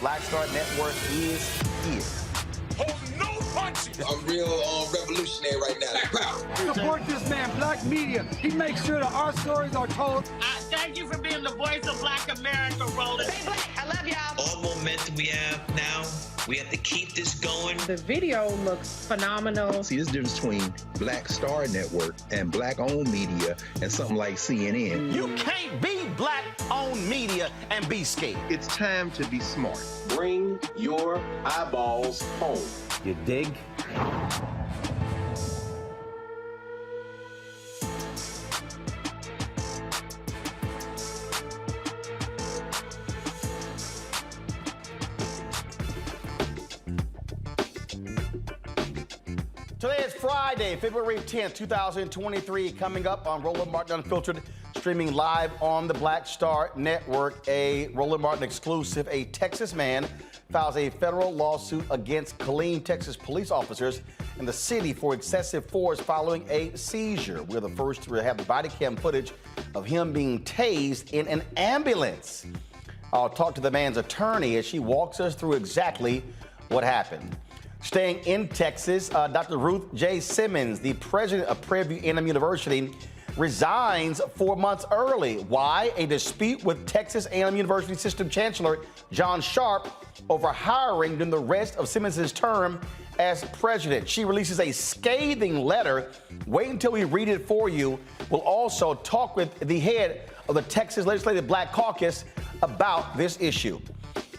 Black Star Network is here. Oh, no punches! I'm real revolutionary right now. Support this man, Black Media. He makes sure that our stories are told. Thank you for being the voice of Black America, Roland. Stay black. I love y'all. All momentum we have now, we have to keep this going. The video looks phenomenal. See, there's a difference between Black Star Network and Black-owned media and something like CNN. You can't be Black-owned media and be scared. It's time to be smart. Bring your eyeballs home. You dig? Today is Friday, February 10th, 2023. Coming up on Roland Martin Unfiltered, streaming live on the Black Star Network. A Roland Martin exclusive. A Texas man files a federal lawsuit against Killeen, Texas police officers in the city for excessive force following a seizure. We're the first to have the body cam footage of him being tased in an ambulance. I'll talk to the man's attorney as she walks us through exactly what happened. Staying in Texas, Dr. Ruth J. Simmons, the president of Prairie View A&M University, resigns 4 months early. Why? A dispute with Texas A&M University System Chancellor John Sharp over hiring during the rest of Simmons' term as president. She releases a scathing letter. Wait until we read it for you. We'll also talk with the head of the Texas Legislative Black Caucus about this issue.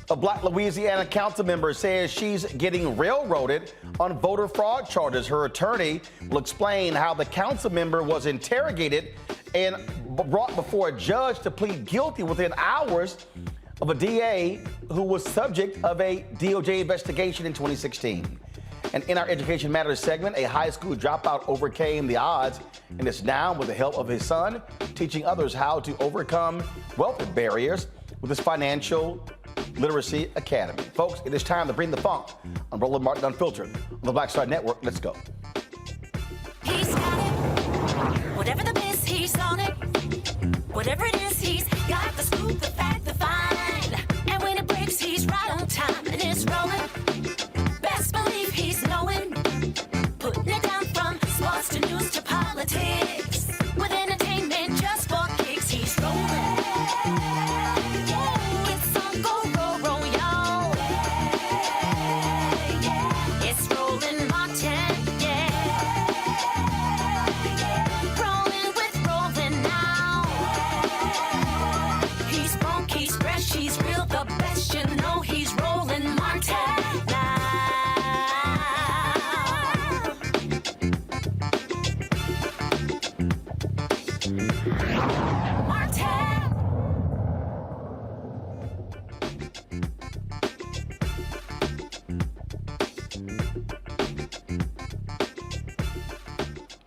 A Black Louisiana council member says she's getting railroaded on voter fraud charges. Her attorney will explain how the council member was interrogated and brought before a judge to plead guilty within hours of a DA who was subject of a DOJ investigation in 2016. And in our Education Matters segment, a high school dropout overcame the odds and is now, with the help of his son, teaching others how to overcome wealth barriers with his financial Literacy Academy. Folks, it is time to bring the funk on Roland Martin Unfiltered on the Black Star Network. Let's go. He's got it. Whatever the miss, he's on it. Whatever it is, he's got the scoop, the fact, the find. And when it breaks, he's right on time and it's rolling. Best believe he's knowing. Putting it down from sports to news to politics. With entertainment just for kicks, he's rolling.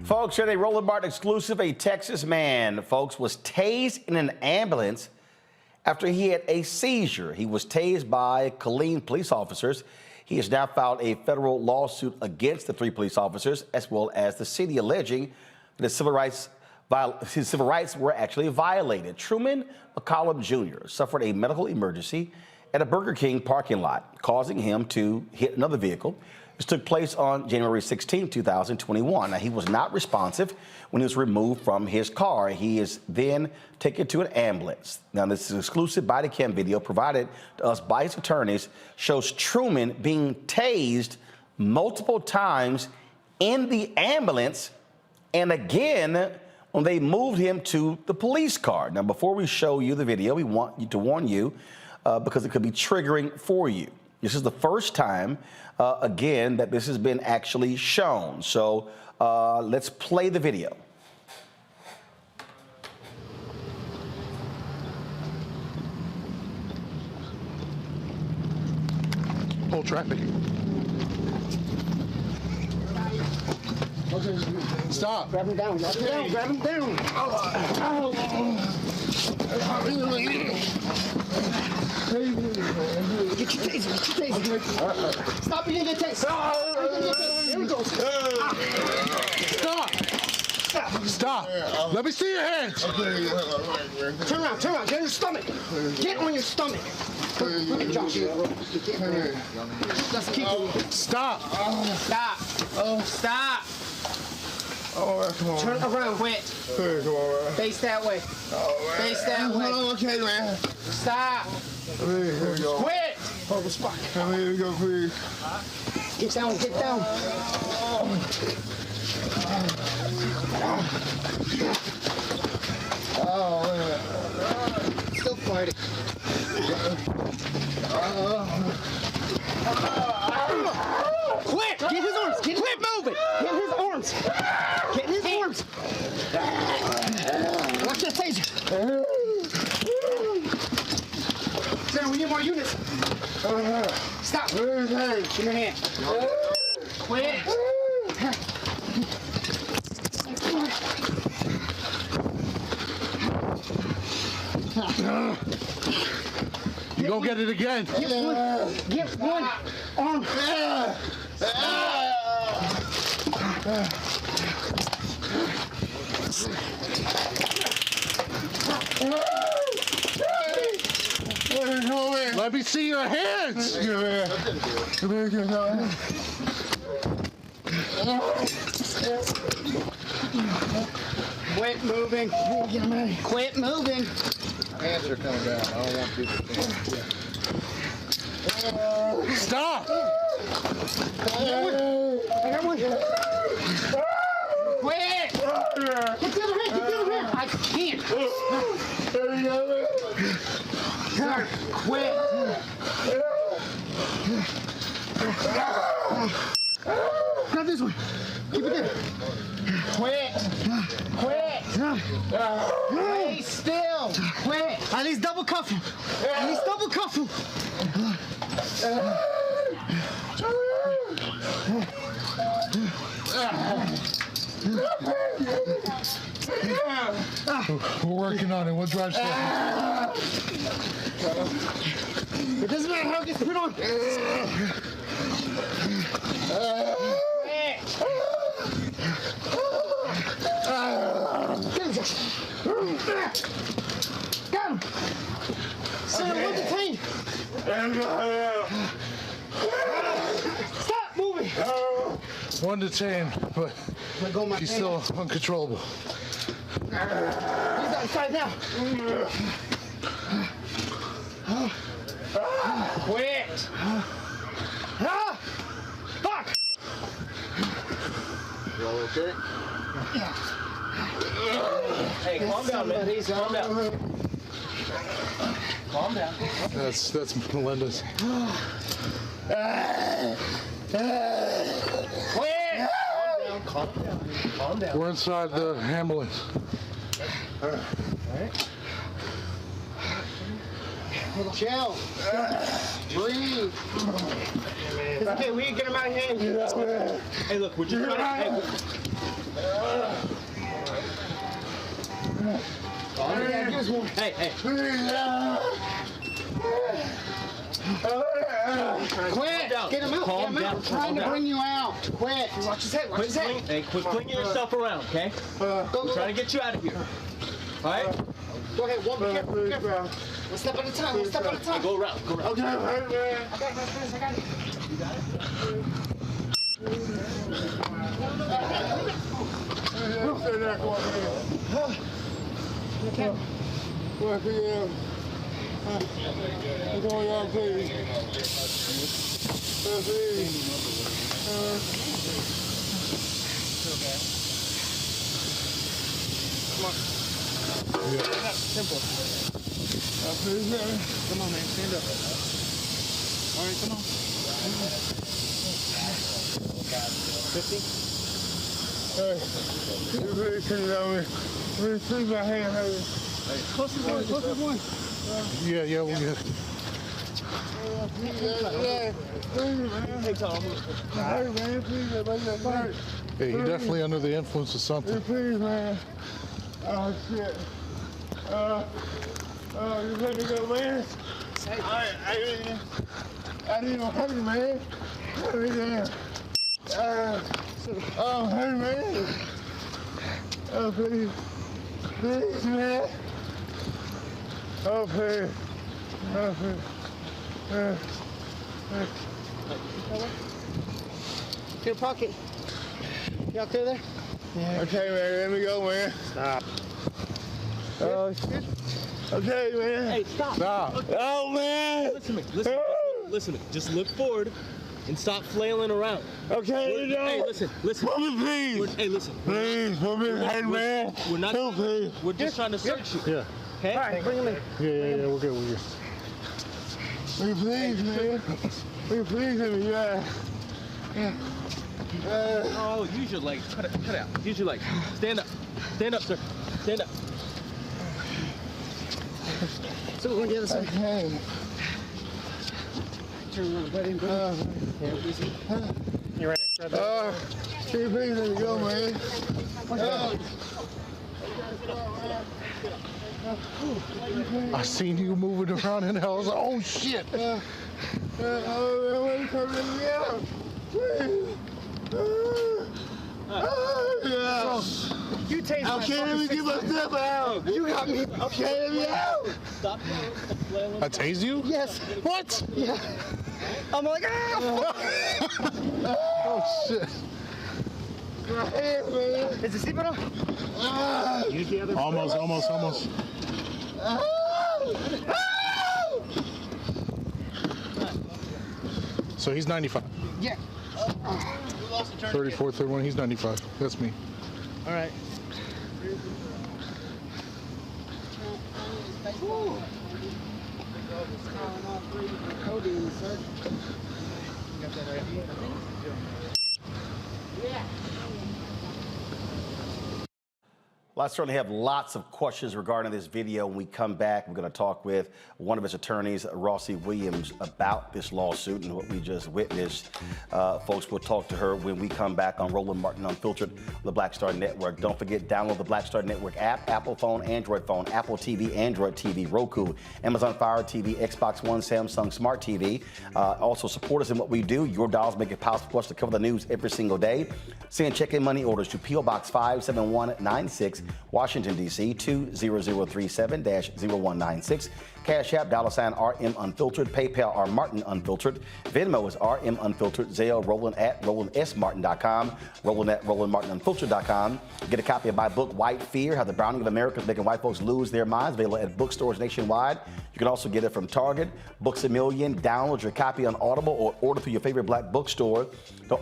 Folks, here a Roland Martin exclusive. A Texas man, folks, was tased in an ambulance after he had a seizure. He was tased by Killeen police officers. He has now filed a federal lawsuit against the 3 police officers, as well as the city, alleging that his civil rights were actually violated. Truman McCollum Jr. suffered a medical emergency at a Burger King parking lot, causing him to hit another vehicle. This took place on January 16, 2021. Now, he was not responsive when he was removed from his car. He is then taken to an ambulance. Now, this is exclusive body cam video provided to us by his attorneys, shows Truman being tased multiple times in the ambulance, and again when they moved him to the police car. Now, before we show you the video, we want to warn you because it could be triggering for you. This is the first time, again, that this has been actually shown. So let's play the video. Whole traffic. Stop. Grab him down. Grab him down. Grab him down. Get your taser. Get your taser. Stop. You get taser. Here we go. Stop. Let me see your hands. Turn around. Turn around. Get on your stomach. Get on your stomach. Look at Josh. Let's keep it. Stop. Stop. Stop. Oh, come on. Turn around, quick. Hey, come on, man. Face that way. Oh, man. Face that way. Okay, man. Stop. Here we go. Quit. Hold the spot. Here we go, please. Get down. Get down. Oh, man. Still fighting. Quit! Get his arms! Quit moving! Get his arms! Get his arms! Watch that taser! Sarah, we need more units! Stop! Give me your hand. Quit! You gonna get it again? Get one arm. Let me see your hands. Quit moving. Quit moving. Hands are coming down. I don't want people to. Stop! I got one. Quit! Get the other hand. Get the other hand. I can't. Sir, quit. Grab this one. Keep it there. Quit. Quit. Stay still. Quit. At least double cuff him. At least double cuff him. We're working on it. What drives that? It doesn't matter how it gets put on. Get him, Josh. Got him. Sarah, one detained. Stop moving. One detained, but he's still uncontrollable. He's outside now. Quit. Fuck. You all okay? Yeah. Hey, calm down, man. Calm down. Calm down. That's Melinda's. Quit. Calm down. Calm down. We're inside the ambulance. All right. Chill. Breathe. It's okay, we can get him out of here. Hey, look, we're just trying to... Hey, hey. Quit! Get him out! Calm Get him down. out! I'm trying to bring you out. Quit! Watch his head. Watch his head. Hey, quit flinging yourself around, okay? I'm trying to get you out of here. All right? Go ahead. One more. Careful. One step at a time. One step at a time. Go around. Go around. Okay, man. I got it. I got it. You got it? Simple. Come on, man. Stand up. All right, come on. 50? Hey, you really turn it on me. Really please my hand, honey. Closest one. Closest one. Yeah, we'll get it. Hey, Tom. Hey, man, please, hey, you're definitely under the influence of something. Please, man. Oh, shit. You let me go, man. I didn't even hurt you, man. Oh, hey, man. Oh, please. Please, man. Oh, please. Oh, please. To your pocket. You out there? Yeah. Okay, man, let me go, man. Stop. Oh, shit. Okay, man. Hey, stop. Stop. Oh, man. Listen to me. Listen to me. Just look forward and stop flailing around. Okay, Hey, listen. Put me, please. Hey, listen. Please, put me, hey, man. We're not. Please. We're just trying to search you. Yeah. Okay? All right, bring him in. Yeah, we're good. Will you please, man? Will you please let me, Oh, use your legs. Cut it out. Use your legs. Stand up. Stand up, sir. Stand up. So we're going to the other side. Okay. Turn around, buddy. You're right. Can you please let me go, man? I seen you moving around in there. I was like, oh, shit. You tased my Okay, let me get myself out. You got me. Okay, let me out. Stop flailing. I tased you? Yes. What? Yeah. I'm like, ah! Oh, shit. My hand, man. Is the seatbelt on? Use the other. Almost. So he's 95. Yeah. 34, 31, he's 95. That's me. All right. Well, I certainly have lots of questions regarding this video. When we come back, we're going to talk with one of his attorneys, Rossi Williams, about this lawsuit and what we just witnessed. Folks, we'll talk to her when we come back on Roland Martin Unfiltered, the Black Star Network. Don't forget, download the Black Star Network app, Apple phone, Android phone, Apple TV, Android TV, Roku, Amazon Fire TV, Xbox One, Samsung Smart TV. Also, support us in what we do. Your dollars make it possible for us to cover the news every single day. Send check-in money orders to P.O. Box 57196, Washington, D.C. 20037-0196. Cash App, $RM Unfiltered. PayPal, R Martin Unfiltered. Venmo is RM Unfiltered. Zelle, Roland at RolandSMartin.com. Roland at RolandMartinUnfiltered.com. Get a copy of my book, White Fear, How the Browning of America is Making White Folks Lose Their Minds, available at bookstores nationwide. You can also get it from Target, Books A Million. Download your copy on Audible or order through your favorite black bookstore.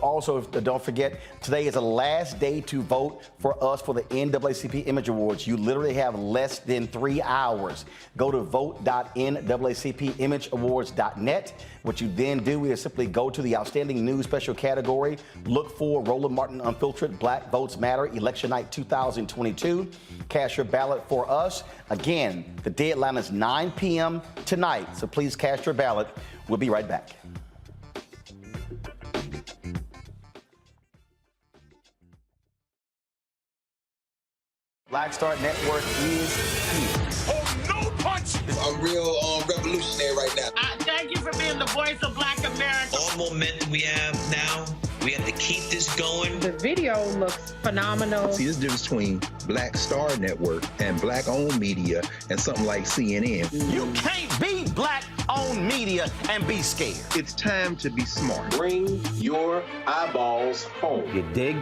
Also, don't forget, today is the last day to vote for us for the NAACP Image Awards. You literally have less than 3 hours. Go to vote.NAACPImageAwards.net. What you then do is simply go to the Outstanding News Special category, look for Roland Martin Unfiltered, Black Votes Matter, Election Night 2022. Cast your ballot for us. Again, the deadline is 9 p.m. tonight, so please cast your ballot. We'll be right back. Black Star Network is here. Oh, no punches! I'm real revolutionary right now. Thank you for being the voice of Black America. All momentum we have now, we have to keep this going. The video looks phenomenal. See, there's a difference between Black Star Network and Black-owned media and something like CNN. You can't be Black-owned media and be scared. It's time to be smart. Bring your eyeballs home. You dig?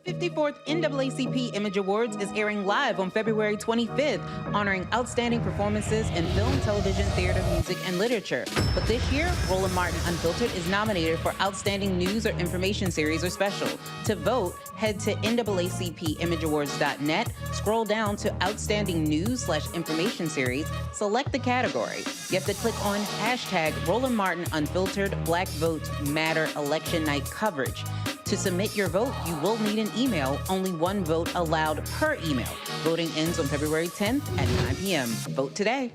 54th NAACP Image Awards is airing live on February 25th, honoring outstanding performances in film, television, theater, music, and literature. But this year, Roland Martin Unfiltered is nominated for Outstanding News or Information Series or Special. To vote, head to NAACPImageAwards.net, scroll down to Outstanding News/Information Series, select the category. You have to click on hashtag Roland Martin Unfiltered Black Votes Matter Election Night coverage. To submit your vote, you will need an email. Only one vote allowed per email. Voting ends on February 10th at 9 p.m. Vote today.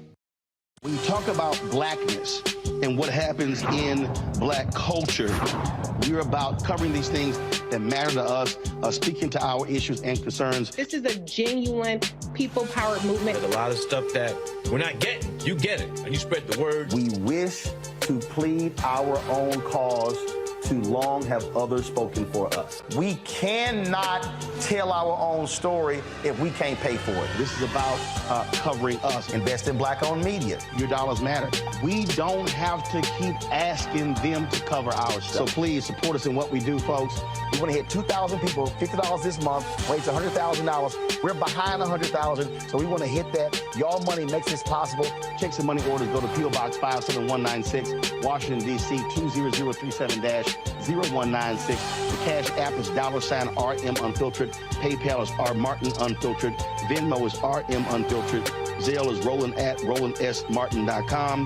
When you talk about blackness and what happens in black culture, we're about covering these things that matter to us, speaking to our issues and concerns. This is a genuine people-powered movement. There's a lot of stuff that we're not getting. You get it, and you spread the word. We wish to plead our own cause. Too long have others spoken for us. We cannot tell our own story if we can't pay for it. This is about covering us. Invest in Black-owned media. Your dollars matter. We don't have to keep asking them to cover our stuff. So please support us in what we do, folks. We want to hit 2,000 people, $50 this month, raise $100,000. We're behind $100,000, so we want to hit that. Y'all money makes this possible. Checks and money orders go to P.O. Box 57196, Washington, D.C. 20037-0196. The Cash App is $RM Unfiltered. PayPal is R Martin Unfiltered. Venmo is RM Unfiltered. Zelle is Roland at RolandSMartin.com.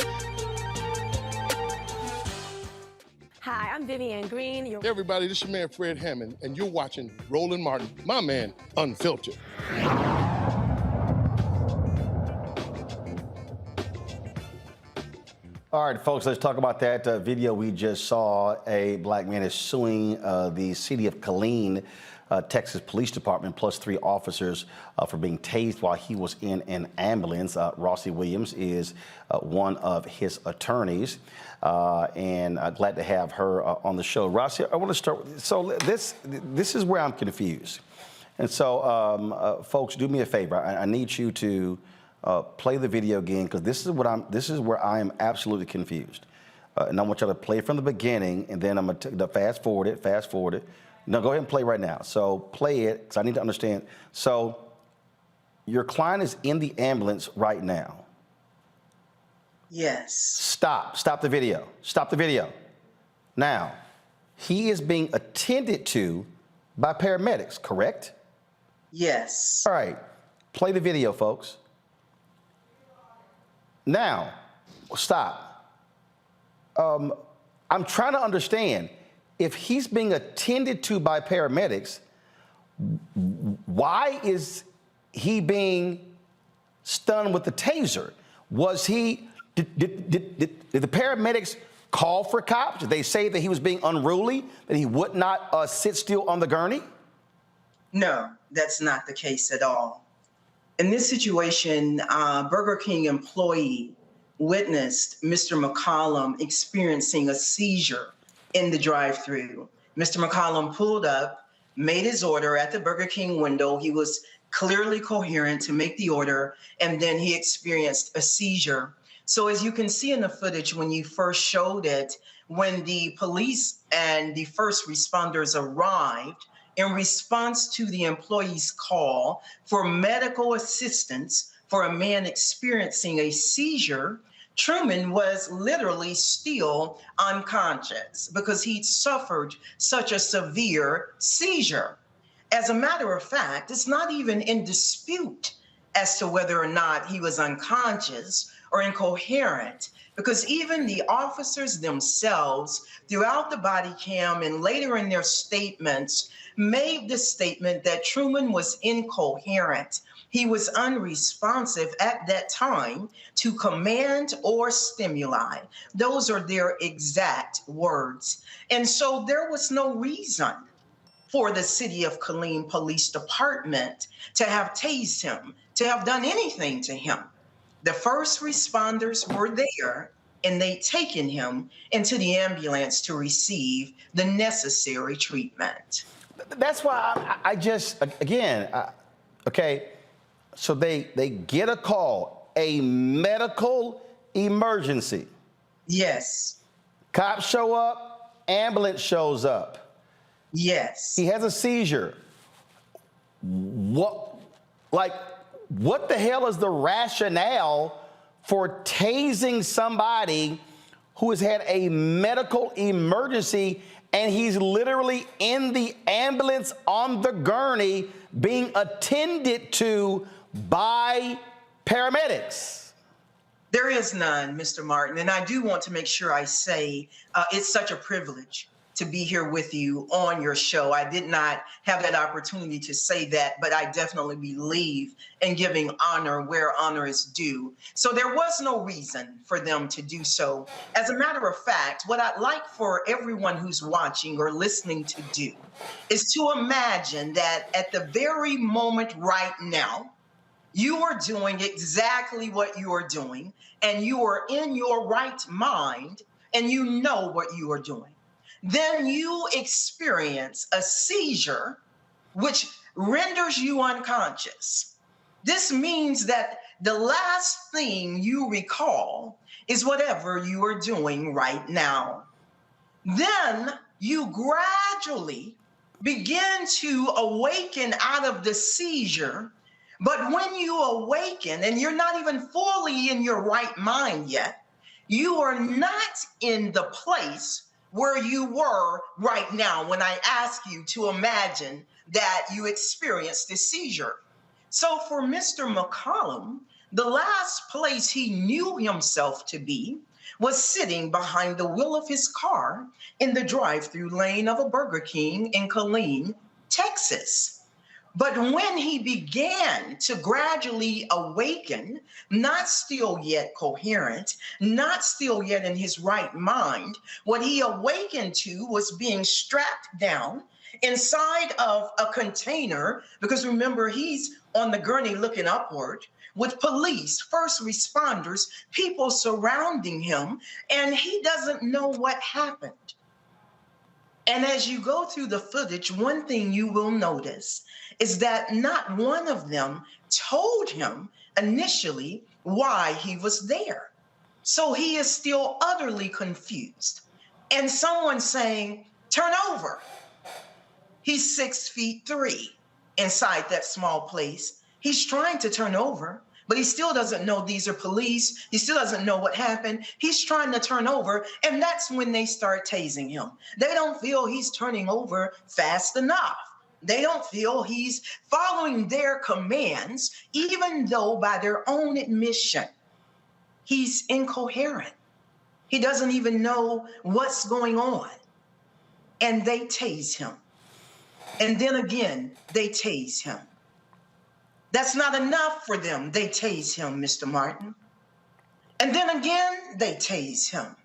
Hi, I'm Vivian Green. Hey everybody, this is your man Fred Hammond, and you're watching Roland Martin, my man, Unfiltered. All right, folks, let's talk about that video we just saw. A black man is suing the city of Killeen, Texas Police Department, plus 3 officers for being tased while he was in an ambulance. Rossi Williams is one of his attorneys, and glad to have her on the show. Rossi, I want to start with, so this is where I'm confused. And so, folks, do me a favor. I need you to play the video again, because this is where I am absolutely confused. And I want y'all to play it from the beginning, and then I'm going to fast forward it. No, go ahead and play right now. So play it, because I need to understand. So your client is in the ambulance right now. Yes. Stop the video. Stop the video. Now, he is being attended to by paramedics, correct? Yes. All right, play the video, folks. Now, stop. I'm trying to understand, if he's being attended to by paramedics, why is he being stunned with the taser? Did the paramedics call for cops? Did they say that he was being unruly, that he would not sit still on the gurney? No, that's not the case at all. In this situation, Burger King employee witnessed Mr. McCollum experiencing a seizure in the drive-thru. Mr. McCollum pulled up, made his order at the Burger King window. He was clearly coherent to make the order, and then he experienced a seizure. So as you can see in the footage, when you first showed it, when the police and the first responders arrived, in response to the employee's call for medical assistance for a man experiencing a seizure, Truman was literally still unconscious because he'd suffered such a severe seizure. As a matter of fact, it's not even in dispute as to whether or not he was unconscious or incoherent, because even the officers themselves, throughout the body cam and later in their statements, made the statement that Truman was incoherent. He was unresponsive at that time to command or stimuli. Those are their exact words. And so there was no reason for the city of Killeen Police Department to have tased him, to have done anything to him. The first responders were there, and they'd taken him into the ambulance to receive the necessary treatment. That's why I just, again, okay, so they get a call, a medical emergency. Yes. Cops show up, ambulance shows up. Yes. He has a seizure. What the hell is the rationale for tasing somebody who has had a medical emergency and he's literally in the ambulance on the gurney being attended to by paramedics? There is none, Mr. Martin, and I do want to make sure I say it's such a privilege to be here with you on your show. I did not have that opportunity to say that, but I definitely believe in giving honor where honor is due. So there was no reason for them to do so. As a matter of fact, what I'd like for everyone who's watching or listening to do is to imagine that at the very moment right now, you are doing exactly what you are doing, and you are in your right mind, and you know what you are doing. Then you experience a seizure, which renders you unconscious. This means that the last thing you recall is whatever you are doing right now. Then you gradually begin to awaken out of the seizure. But when you awaken and you're not even fully in your right mind yet, you are not in the place where you were right now when I ask you to imagine that you experienced a seizure. So for Mr. McCollum, the last place he knew himself to be was sitting behind the wheel of his car in the drive-through lane of a Burger King in Killeen, Texas. But when he began to gradually awaken, not still yet coherent, not still yet in his right mind, what he awakened to was being strapped down inside of a container, because remember, he's on the gurney looking upward, with police, first responders, people surrounding him, and he doesn't know what happened. And as you go through the footage, one thing you will notice is that not one of them told him initially why he was there. So he is still utterly confused. And someone saying, turn over. He's 6'3" inside that small place. He's trying to turn over, but he still doesn't know these are police. He still doesn't know what happened. He's trying to turn over, and that's when they start tasing him. They don't feel he's turning over fast enough. They don't feel he's following their commands, even though by their own admission, he's incoherent. He doesn't even know what's going on. And they tase him. And then again, they tase him. That's not enough for them. They tase him, Mr. Martin. And then again, they tase him.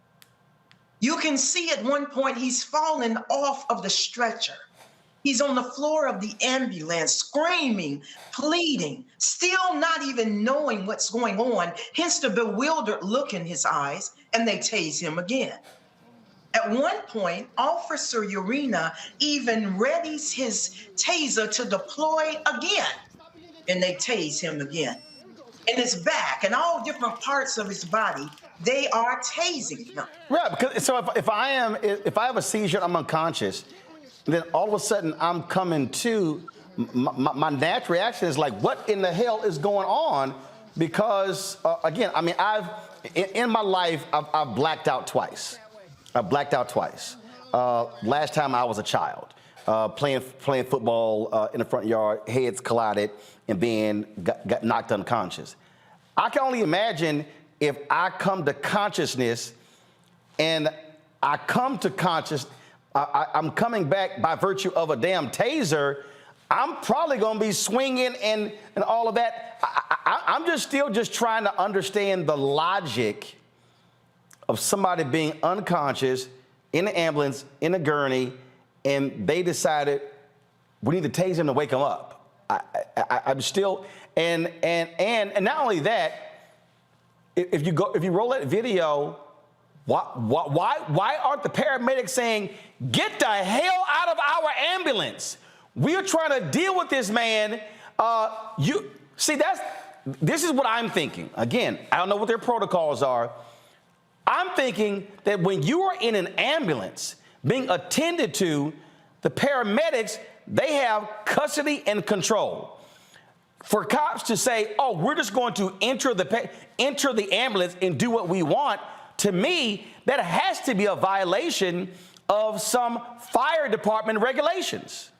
You can see at one point he's fallen off of the stretcher. He's on the floor of the ambulance, screaming, pleading, still not even knowing what's going on, hence the bewildered look in his eyes, and they tase him again. At one point, Officer Urena even readies his taser to deploy again, and they tase him again. In his back and all different parts of his body, they are tasing him. Right, because so if I have a seizure, I'm unconscious, then all of a sudden I'm coming to, my natural reaction is like, what in the hell is going on? Because again, I mean, in my life, I've blacked out twice. I blacked out twice. Last time I was a child, playing football in the front yard, heads collided, and got knocked unconscious. I can only imagine if I come to consciousness, and I come to consciousness, I'm coming back by virtue of a damn taser, I'm probably going to be swinging and all of that. I'm still trying to understand the logic of somebody being unconscious in the ambulance, in a gurney, and they decided we need to tase him to wake him up. I'm still, and not only that, if you roll that video, why aren't the paramedics saying, get the hell out of our ambulance? We are trying to deal with this man. This is what I'm thinking. Again, I don't know what their protocols are. I'm thinking that when you are in an ambulance being attended to, the paramedics, they have custody and control. For cops to say, oh, we're just going to enter the ambulance and do what we want, to me, that has to be a violation of some fire department regulations.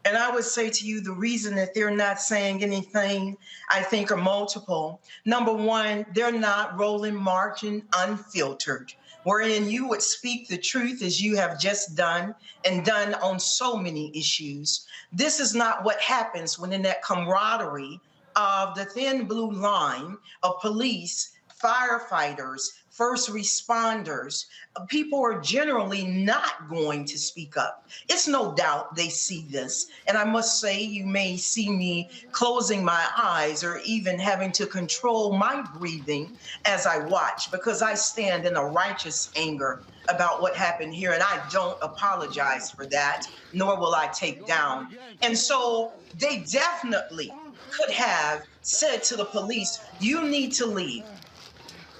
And I would say to you, the reason that they're not saying anything, I think, are multiple. Number one, they're not Roland Martin unfiltered, wherein you would speak the truth as you have just done and done on so many issues. This is not what happens when in that camaraderie of the thin blue line of police, firefighters, first responders, people are generally not going to speak up. It's no doubt they see this. And I must say, you may see me closing my eyes or even having to control my breathing as I watch, because I stand in a righteous anger about what happened here. And I don't apologize for that, nor will I take down. And so they definitely could have said to the police, you need to leave.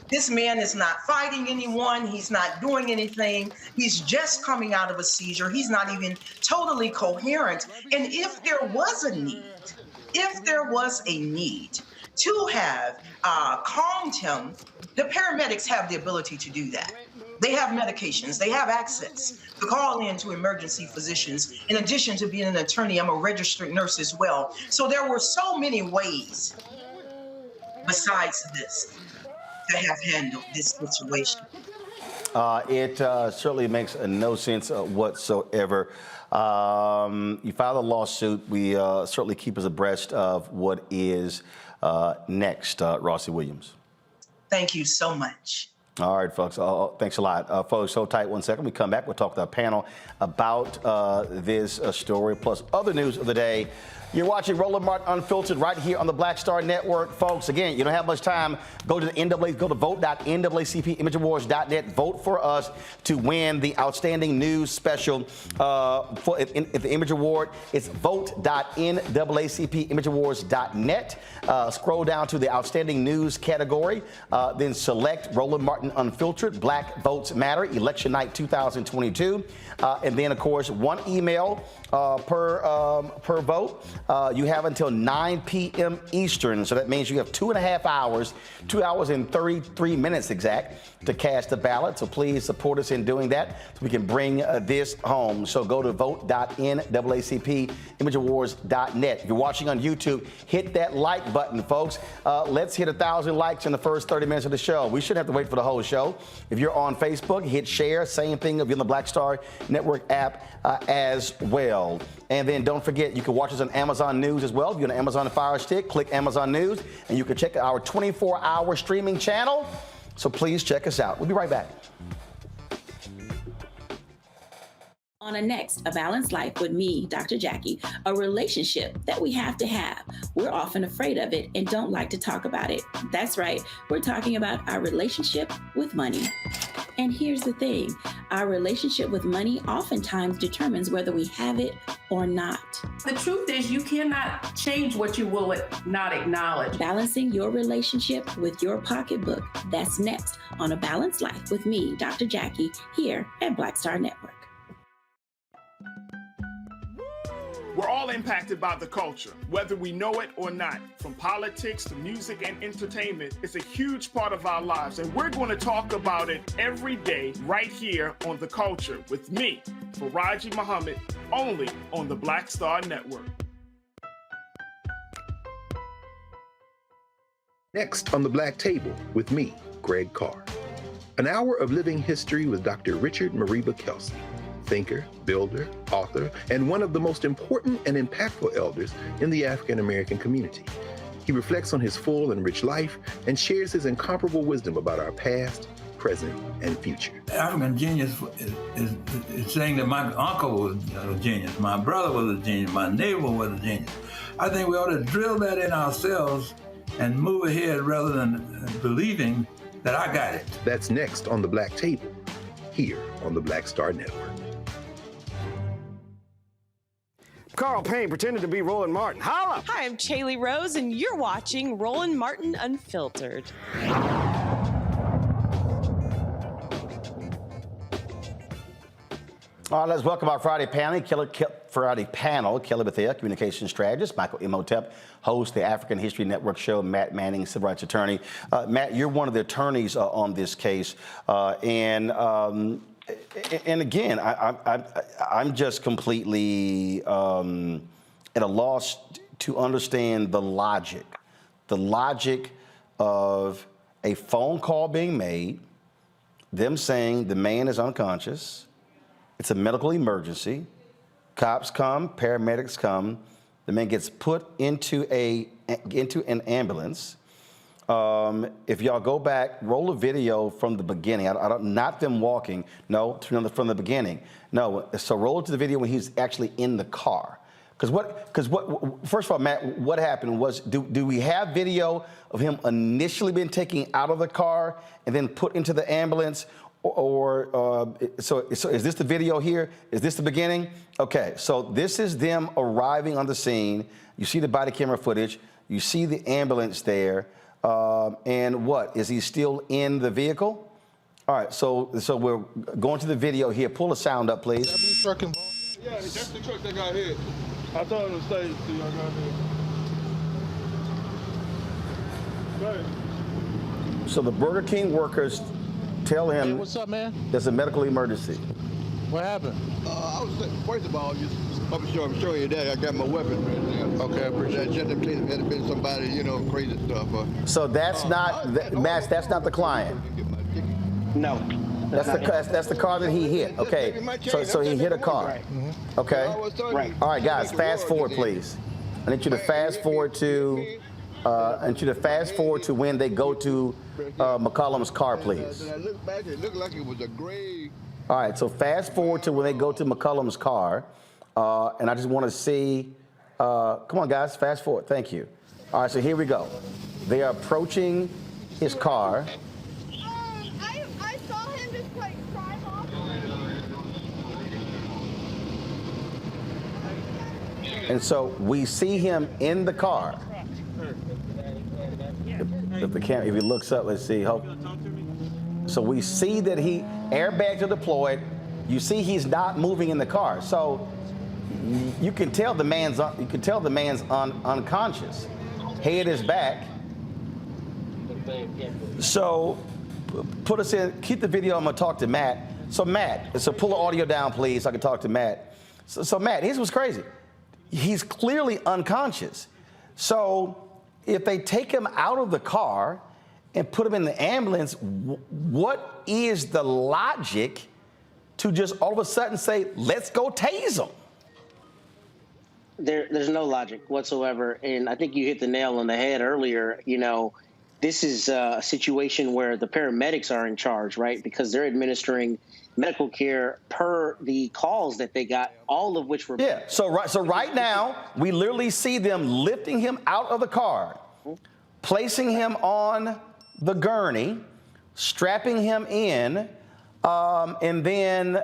This man is not fighting anyone. He's not doing anything. He's just coming out of a seizure. He's not even totally coherent. And if there was a need to have calmed him, the paramedics have the ability to do that. They have medications. They have access to call in to emergency physicians. In addition to being an attorney, I'm a registered nurse as well. So there were so many ways besides this to have handled this situation. It certainly makes no sense whatsoever. You filed a lawsuit. We certainly keep us abreast of what is next, Rossi Williams. Thank you so much. All right, folks. Thanks a lot. Folks, hold tight 1 second. We come back. We'll talk to our panel about this story, plus other news of the day. You're watching Roland Martin Unfiltered right here on the Black Star Network. Folks, again, you don't have much time. Go to the go to vote.naacpawards.net. Vote for us to win the Outstanding News Special for the Image Award. It's vote.naacpawards.net. Scroll down to the Outstanding News category. Then select Roland Martin Unfiltered, Black Votes Matter, Election Night 2022. And then, of course, one email per vote. You have until 9 p.m. Eastern, so that means you have 2.5 hours, 2 hours and 33 minutes exact, to cast a ballot. So please support us in doing that so we can bring this home. So go to vote.naacpawards.net. If you're watching on YouTube, hit that like button, folks. Let's hit 1,000 likes in the first 30 minutes of the show. We shouldn't have to wait for the whole show. If you're on Facebook, hit share. Same thing if you're on the Black Star Network app as well. And then don't forget, you can watch us on Amazon News as well. If you're on Amazon Fire Stick, click Amazon News, and you can check our 24-hour streaming channel. So please check us out. We'll be right back. On a next, A Balanced Life with me, Dr. Jackie, a relationship that we have to have. We're often afraid of it and don't like to talk about it. That's right, we're talking about our relationship with money. And here's the thing, our relationship with money oftentimes determines whether we have it or not. The truth is you cannot change what you will not acknowledge. Balancing your relationship with your pocketbook. That's next on A Balanced Life with me, Dr. Jackie, here at Black Star Network. We're all impacted by the culture, whether we know it or not. From politics to music and entertainment, it's a huge part of our lives, and we're going to talk about it every day right here on The Culture with me, Faraji Muhammad, only on the Black Star Network. Next on the Black Table with me, Greg Carr. An hour of living history with Dr. Richard Mariba Kelsey, thinker, builder, author, and one of the most important and impactful elders in the African American community. He reflects on his full and rich life and shares his incomparable wisdom about our past, present, and future. African genius is saying that my uncle was a genius, my brother was a genius, my neighbor was a genius. I think we ought to drill that in ourselves and move ahead rather than believing that I got it. That's next on The Black Table, here on the Black Star Network. Carl Payne pretended to be Roland Martin. Holla! Hi, I'm Chaley Rose, and you're watching Roland Martin Unfiltered. All right, let's welcome our Friday panel. Kelly Bethea, communications strategist. Michael Imhotep, host the African History Network show. Matt Manning, civil rights attorney. Matt, you're one of the attorneys on this case, and again, I'm just completely at a loss to understand the logic of a phone call being made, them saying the man is unconscious. It's a medical emergency. Cops come, paramedics come. The man gets put into an ambulance. If y'all go back, roll a video from the beginning. Not them walking. No, from the beginning. No. So roll it to the video when he's actually in the car. Because first of all, Matt, what happened was, do we have video of him initially being taken out of the car and then put into the ambulance? So is this the video here? Is this the beginning? Okay, so this is them arriving on the scene. You see the body camera footage. You see the ambulance there. And what? Is he still in the vehicle? All right, so we're going to the video here. Pull the sound up, please. That blue truck involved? Yeah, that's the truck that got hit. I told him to stay till y'all got here. So the Burger King workers tell him, hey, what's up, man? There's a medical emergency. What happened? I was first of all, I'm showing you that I got my weapon right now. Okay, I appreciate it. Just in case it had been somebody, crazy stuff. So that's not, Matt, that's not the client. No. That's the car that he hit. Okay, so he hit a car. Okay. Right. All right, guys, fast forward, please. I need you to fast forward to. I need you to fast forward to when they go to McCollum's car, please. I looked back, it looked like it was a gray. All right, so fast forward to when they go to McCollum's car, and I just want to see. Come on, guys, fast forward. Thank you. All right, so here we go. They are approaching his car. I saw him just drive off. And so we see him in the car. If he looks up, let's see. So we see that airbags are deployed. You see he's not moving in the car. So you can tell the man's unconscious. Head is back. So put us in. Keep the video. I'm gonna talk to Matt. So pull the audio down, please, so I can talk to Matt. So Matt, here's what's crazy. He's clearly unconscious. So if they take him out of the car and put him in the ambulance, what is the logic to just all of a sudden say, let's go tase him? There's no logic whatsoever. And I think you hit the nail on the head earlier. This is a situation where the paramedics are in charge, right? Because they're administering medical care per the calls that they got, all of which were... Yeah, so right now, we literally see them lifting him out of the car, placing him on the gurney, strapping him in, and then,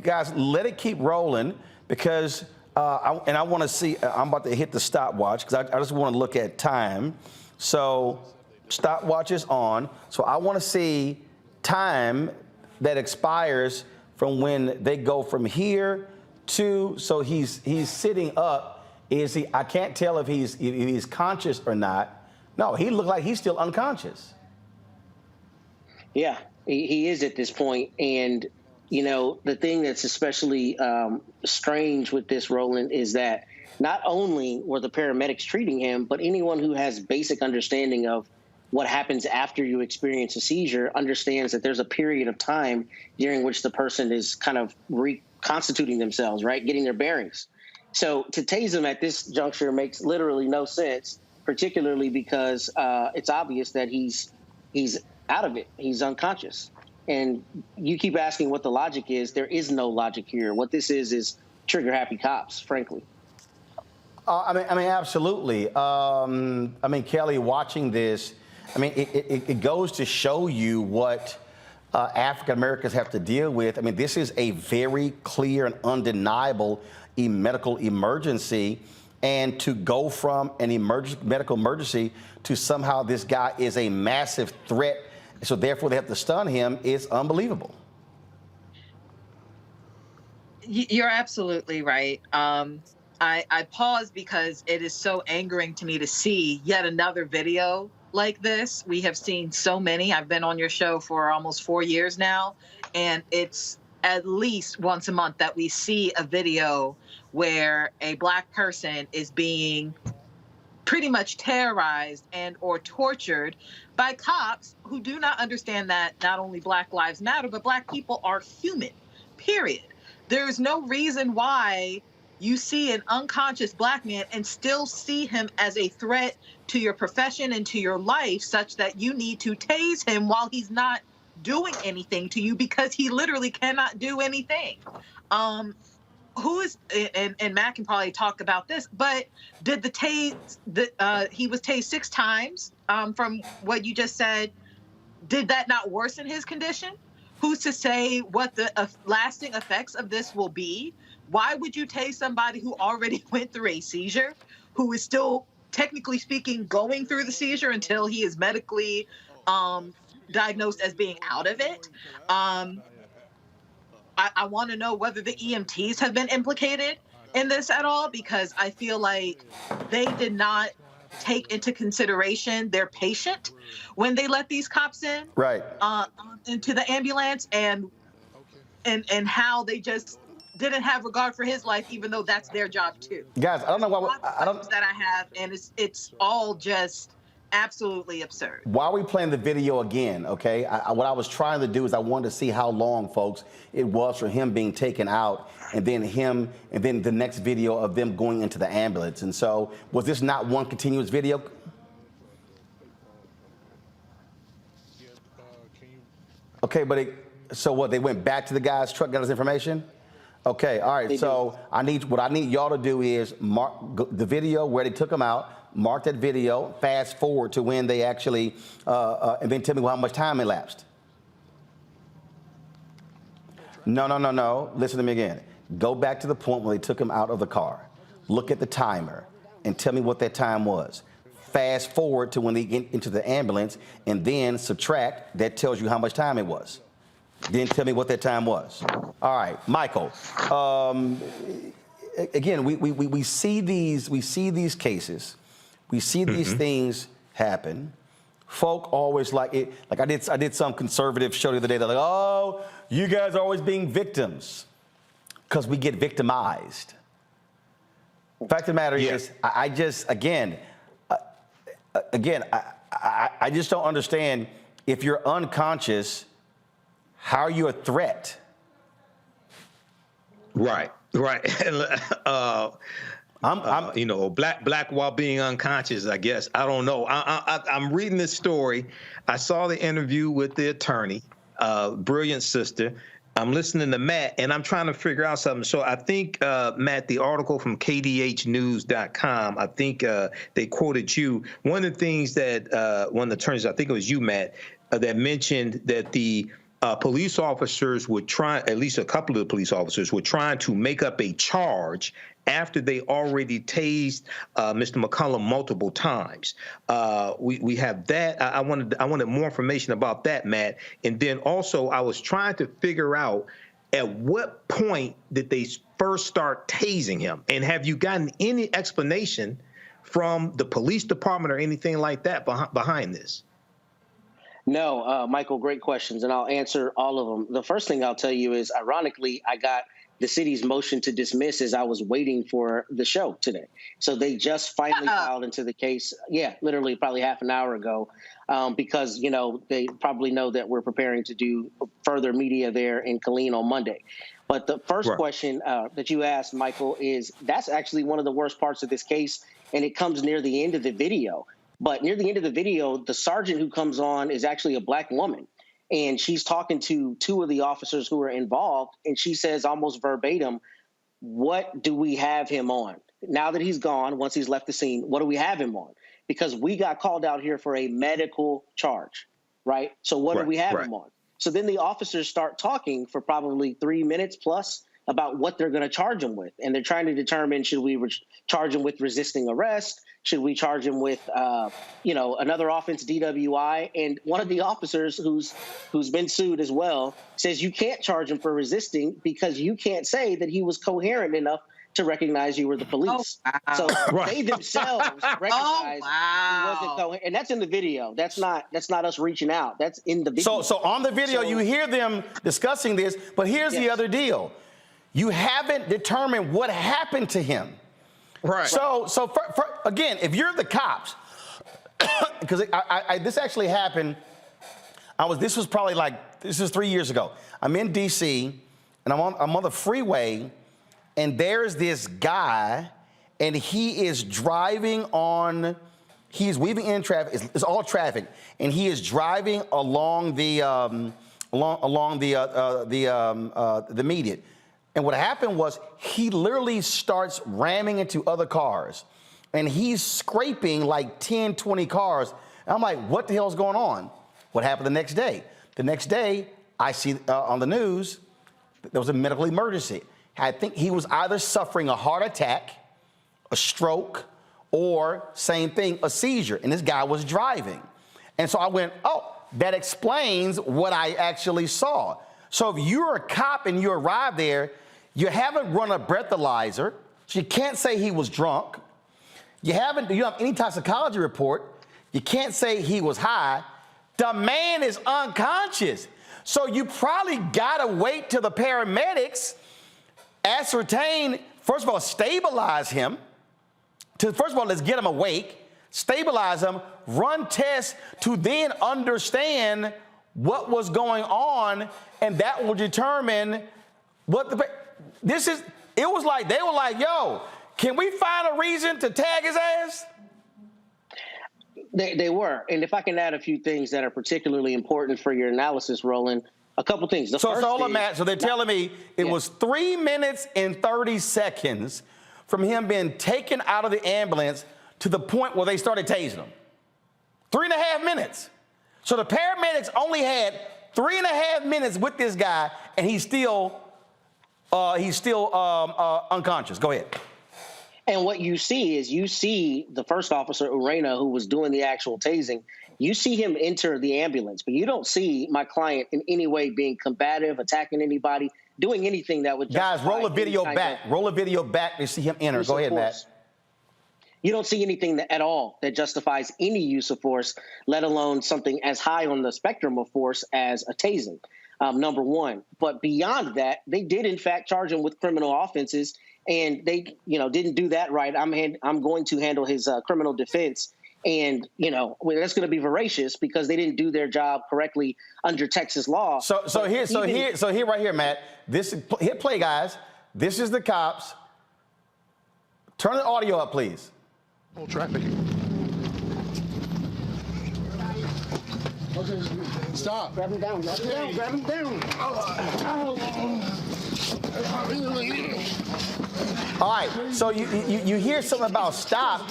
guys, let it keep rolling because, I want to see, I'm about to hit the stopwatch because I just want to look at time. So stopwatch is on. So I want to see time that expires from when they go from here to, so he's sitting up. I can't tell if he's conscious or not. No, he looked like he's still unconscious. Yeah, he is at this point. And, the thing that's especially strange with this, Roland, is that not only were the paramedics treating him, but anyone who has basic understanding of what happens after you experience a seizure understands that there's a period of time during which the person is kind of reconstituting themselves, right? Getting their bearings. So to tase him at this juncture makes literally no sense, particularly because it's obvious that he's out of it. He's unconscious. And you keep asking what the logic is. There is no logic here. What this is trigger happy cops, frankly. I mean, absolutely. I mean, Kelly, watching this, I mean, it goes to show you what African Americans have to deal with. I mean, this is a very clear and undeniable medical emergency. And to go from an medical emergency to somehow this guy is a massive threat, so therefore they have to stun him, is unbelievable. You're absolutely right. I pause because it is so angering to me to see yet another video like this. We have seen so many. I've been on your show for almost 4 years now, and it's at least once a month that we see a video where a Black person is being pretty much terrorized and or tortured by cops who do not understand that not only Black lives matter, but Black people are human, period. There's no reason why you see an unconscious Black man and still see him as a threat to your profession and to your life, such that you need to tase him while he's not doing anything to you, because he literally cannot do anything. Who is, and Matt can probably talk about this, but did the tase, he was tased 6 times, from what you just said, did that not worsen his condition? Who's to say what the lasting effects of this will be? Why would you tase somebody who already went through a seizure, who is still, technically speaking, going through the seizure until he is medically diagnosed as being out of it? I want to know whether the EMTs have been implicated in this at all, because I feel like they did not take into consideration their patient when they let these cops in, right, into the ambulance, and how they just didn't have regard for his life, even though that's their job too. Guys, I don't know why that I have, and it's all just absolutely absurd. Why are we playing the video again? Okay, what I was trying to do is I wanted to see how long, folks, it was for him being taken out, and then the next video of them going into the ambulance. And so, was this not one continuous video? Okay, but so what? They went back to the guy's truck, got his information. Okay, all right. So what I need y'all to do is mark the video where they took him out. Mark that video, fast forward to when they actually, and then tell me how much time elapsed. No. Listen to me again. Go back to the point when they took him out of the car. Look at the timer and tell me what that time was. Fast forward to when they get into the ambulance, and then subtract. That tells you how much time it was. Then tell me what that time was. All right, Michael. Again, we see these cases. We see these things happen. Folk always like it. Like I did some conservative show the other day. They're like, oh, you guys are always being victims because we get victimized. Fact of the matter is, I just don't understand. If you're unconscious, how are you a threat? Right. I'm black while being unconscious, I guess. I don't know. I'm reading this story. I saw the interview with the attorney, brilliant sister. I'm listening to Matt, and I'm trying to figure out something. So I think, Matt, the article from kdhnews.com, I think they quoted you. One of the things that one of the attorneys, I think it was you, Matt, that mentioned that the police officers would try, at least a couple of the police officers were trying to make up a charge after they already tased Mr. McCollum multiple times. We have that. I wanted more information about that, Matt. And then also I was trying to figure out at what point did they first start tasing him? And have you gotten any explanation from the police department or anything like that behind this? No, Michael, great questions, and I'll answer all of them. The first thing I'll tell you is, ironically, I got the city's motion to dismiss as I was waiting for the show today. So they just finally filed into the case. Yeah, literally probably half an hour ago, because, they probably know that we're preparing to do further media there in Killeen on Monday. But the first question that you asked, Michael, is that's actually one of the worst parts of this case, and it comes near the end of the video. But near the end of the video, the sergeant who comes on is actually a Black woman. and she's talking to two of the officers who are involved, and she says almost verbatim, "What do we have him on? Now that he's gone, once he's left the scene, what do we have him on? Because we got called out here for a medical charge, right? So what do we have him on?" So then the officers start talking for probably 3 minutes plus about what they're going to charge him with. And they're trying to determine, should we charge him with resisting arrest? Should we charge him with, another offense, DWI? And one of the officers who's been sued as well says you can't charge him for resisting because you can't say that he was coherent enough to recognize you were the police. Oh, wow. So they themselves recognized he wasn't coherent. And that's in the video. That's not us reaching out. That's in the video. So on the video, you hear them discussing this, but here's the other deal. You haven't determined what happened to him. Right. So again, if you're the cops, because this actually happened, this was 3 years ago. I'm in D.C., and I'm on the freeway, and there's this guy, and he is driving he's weaving in traffic. It's all traffic, and he is driving along the median. And what happened was he literally starts ramming into other cars, and he's scraping like 10, 20 cars. And I'm like, what the hell is going on? What happened the next day? The next day, I see on the news, there was a medical emergency. I think he was either suffering a heart attack, a stroke, or same thing, a seizure. And this guy was driving. And so I went, oh, that explains what I actually saw. So if you're a cop and you arrive there, you haven't run a breathalyzer, so you can't say he was drunk. You don't have any toxicology report. You can't say he was high. The man is unconscious. So you probably gotta wait till the paramedics ascertain, first of all, stabilize him. First of all, let's get him awake, stabilize him, run tests to then understand what was going on, and that will determine what it was like, they were like, yo, can we find a reason to tag his ass? They were. And if I can add a few things that are particularly important for your analysis, Roland, a couple things. So they're telling me it was 3 minutes and 30 seconds from him being taken out of the ambulance to the point where they started tasing him. 3.5 minutes. So the paramedics only had 3.5 minutes with this guy, and he's still unconscious. Go ahead. And what you see is the first officer, Urena, who was doing the actual tasing, you see him enter the ambulance, but you don't see my client in any way being combative, attacking anybody, doing anything that would Guys, roll a video back. Roll a video back to see him enter. Go ahead, Matt. You don't see anything at all that justifies any use of force, let alone something as high on the spectrum of force as a tasing, number one. But beyond that, they did, in fact, charge him with criminal offenses, and they, didn't do that right. I'm going to handle his criminal defense. And, that's going to be voracious because they didn't do their job correctly under Texas law. So here, right here, Matt, hit play, guys. This is the cops. Turn the audio up, please. Whole traffic. Okay, stop. Grab him down. Grab him down. All right, so you hear something about stop.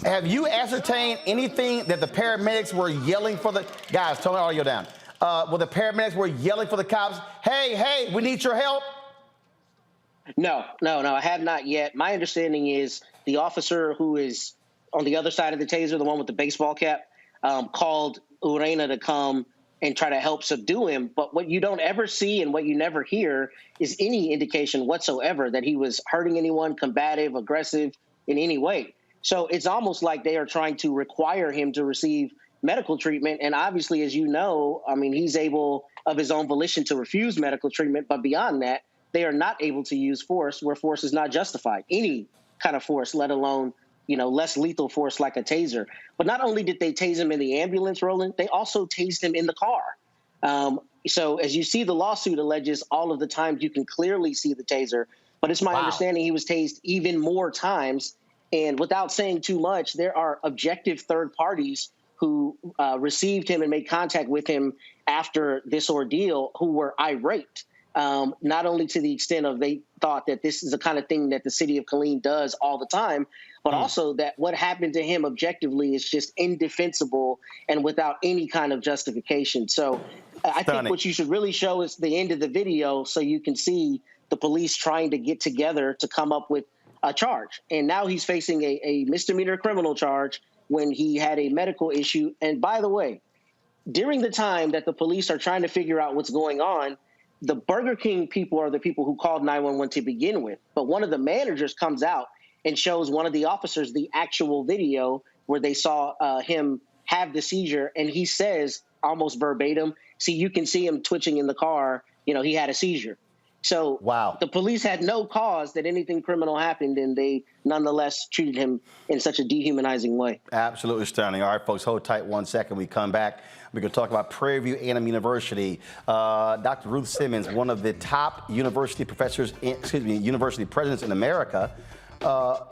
Have you ascertained anything that the paramedics were yelling for the guys? Turn the audio down. Well, the paramedics were yelling for the cops. Hey, we need your help. No, I have not yet. My understanding is the officer who is on the other side of the taser, the one with the baseball cap, called Urena to come and try to help subdue him. But what you don't ever see and what you never hear is any indication whatsoever that he was hurting anyone, combative, aggressive in any way. So it's almost like they are trying to require him to receive medical treatment. And obviously, as you know, he's able of his own volition to refuse medical treatment. But beyond that, they are not able to use force where force is not justified, any kind of force, let alone, less lethal force like a taser. But not only did they tase him in the ambulance, Roland, they also tased him in the car. So as you see, the lawsuit alleges all of the times you can clearly see the taser. But it's my understanding he was tased even more times. And without saying too much, there are objective third parties who received him and made contact with him after this ordeal who were irate, not only to the extent of they thought that this is the kind of thing that the city of Killeen does all the time, but also that what happened to him objectively is just indefensible and without any kind of justification. So I think what you should really show is the end of the video so you can see the police trying to get together to come up with a charge. And now he's facing a misdemeanor criminal charge when he had a medical issue. And by the way, during the time that the police are trying to figure out what's going on, the Burger King people are the people who called 911 to begin with. But one of the managers comes out and shows one of the officers the actual video where they saw him have the seizure. And he says almost verbatim, see, you can see him twitching in the car. You know, he had a seizure. So the police had no cause that anything criminal happened, and they nonetheless treated him in such a dehumanizing way. Absolutely stunning. All right, folks, hold tight 1 second. We come back. We're going to talk about Prairie View A&M University. Dr. Ruth Simmons, one of the top university professors, university presidents in America,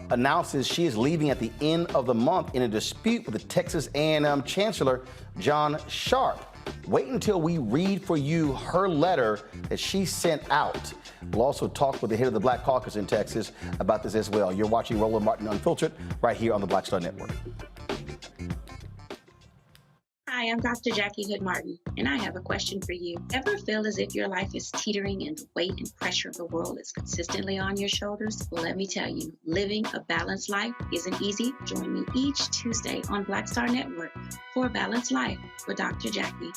announces she is leaving at the end of the month in a dispute with the Texas A&M Chancellor, John Sharp. Wait until we read for you her letter that she sent out. We'll also talk with the head of the Black Caucus in Texas about this as well. You're watching Roland Martin Unfiltered right here on the Black Star Network. Hi, I'm Dr. Jackie Hood Martin, and I have a question for you. Ever feel as if your life is teetering and the weight and pressure of the world is consistently on your shoulders? Well, let me tell you, living a balanced life isn't easy. Join me each Tuesday on Black Star Network for a Balanced Life with Dr. Jackie.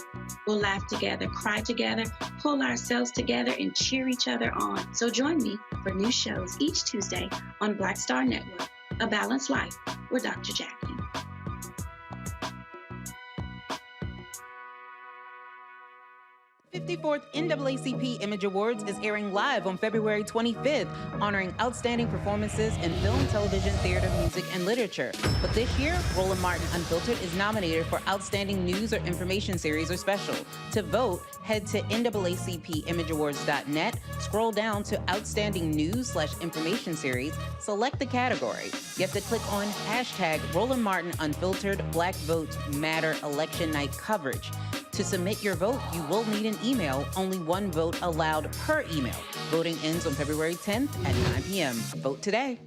We'll laugh together, cry together, pull ourselves together, and cheer each other on. So join me for new shows each Tuesday on Black Star Network, A Balanced Life with Dr. Jackie. 54th NAACP Image Awards is airing live on February 25th, honoring outstanding performances in film, television, theater, music, and literature. But this year, Roland Martin Unfiltered is nominated for Outstanding News or Information Series or Special. To vote, head to NAACPImageAwards.net, scroll down to Outstanding News/Information Series, select the category. You have to click on hashtag Roland Martin Unfiltered Black Votes Matter Election Night Coverage. To submit your vote, you will need an email. Only one vote allowed per email. Voting ends on February 10th at 9 p.m. Vote today.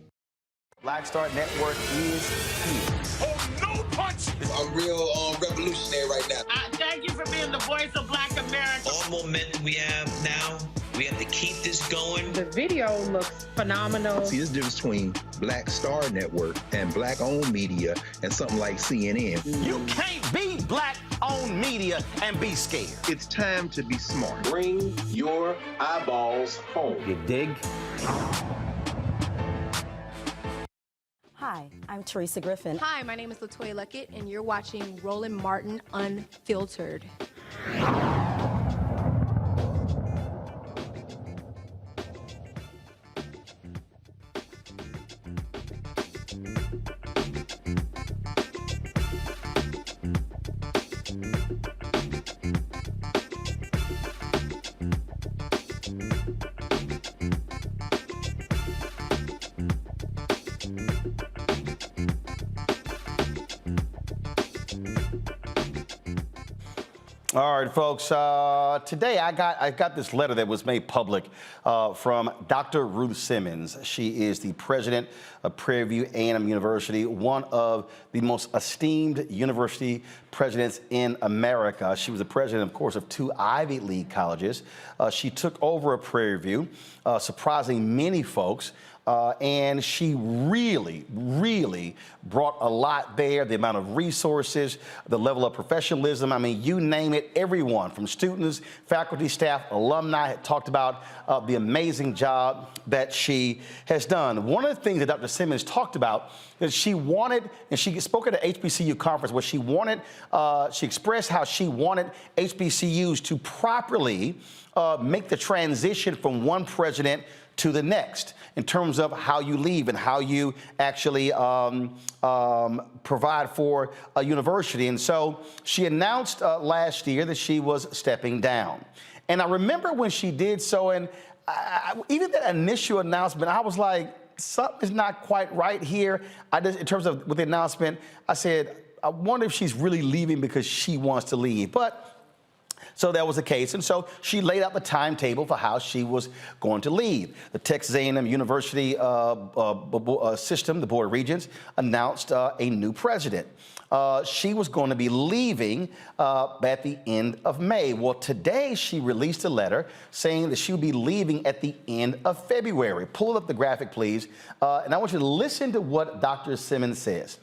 Black Star Network is here. Oh, no punch! I'm real revolutionary right now. Thank you for being the voice of Black America. All momentum we have now, we have to keep this going. The video looks phenomenal. See, there's a difference between Black Star Network and black-owned media and something like CNN. You can't be black-owned media and be scared. It's time to be smart. Bring your eyeballs home. You dig? Hi, I'm Teresa Griffin. Hi, my name is LaToya Luckett, and you're watching Roland Martin Unfiltered. All right, folks. Today I got this letter that was made public from Dr. Ruth Simmons. She is the president of Prairie View A&M University, one of the most esteemed university presidents in America. She was the president, of course, of 2 Ivy League colleges. She took over at Prairie View, surprising many folks. And she really brought a lot there, the amount of resources, the level of professionalism. I mean, you name it, everyone from students, faculty, staff, alumni had talked about the amazing job that she has done. One of the things that Dr. Simmons talked about is she wanted, and she spoke at an HBCU conference where she wanted, she expressed how she wanted HBCUs to properly make the transition from one president to the next in terms of how you leave and how you actually provide for a university. And so she announced last year that she was stepping down. And I remember when she did so, and even that initial announcement, I was like, something's not quite right here. In terms of with the announcement, I said, I wonder if she's really leaving because she wants to leave. But so that was the case, and so she laid out the timetable for how she was going to leave. The Texas A&M University system, the Board of Regents, announced a new president. She was going to be leaving at the end of May. Well, today she released a letter saying that she would be leaving at the end of February. Pull up the graphic, please, and I want you to listen to what Dr. Simmons says.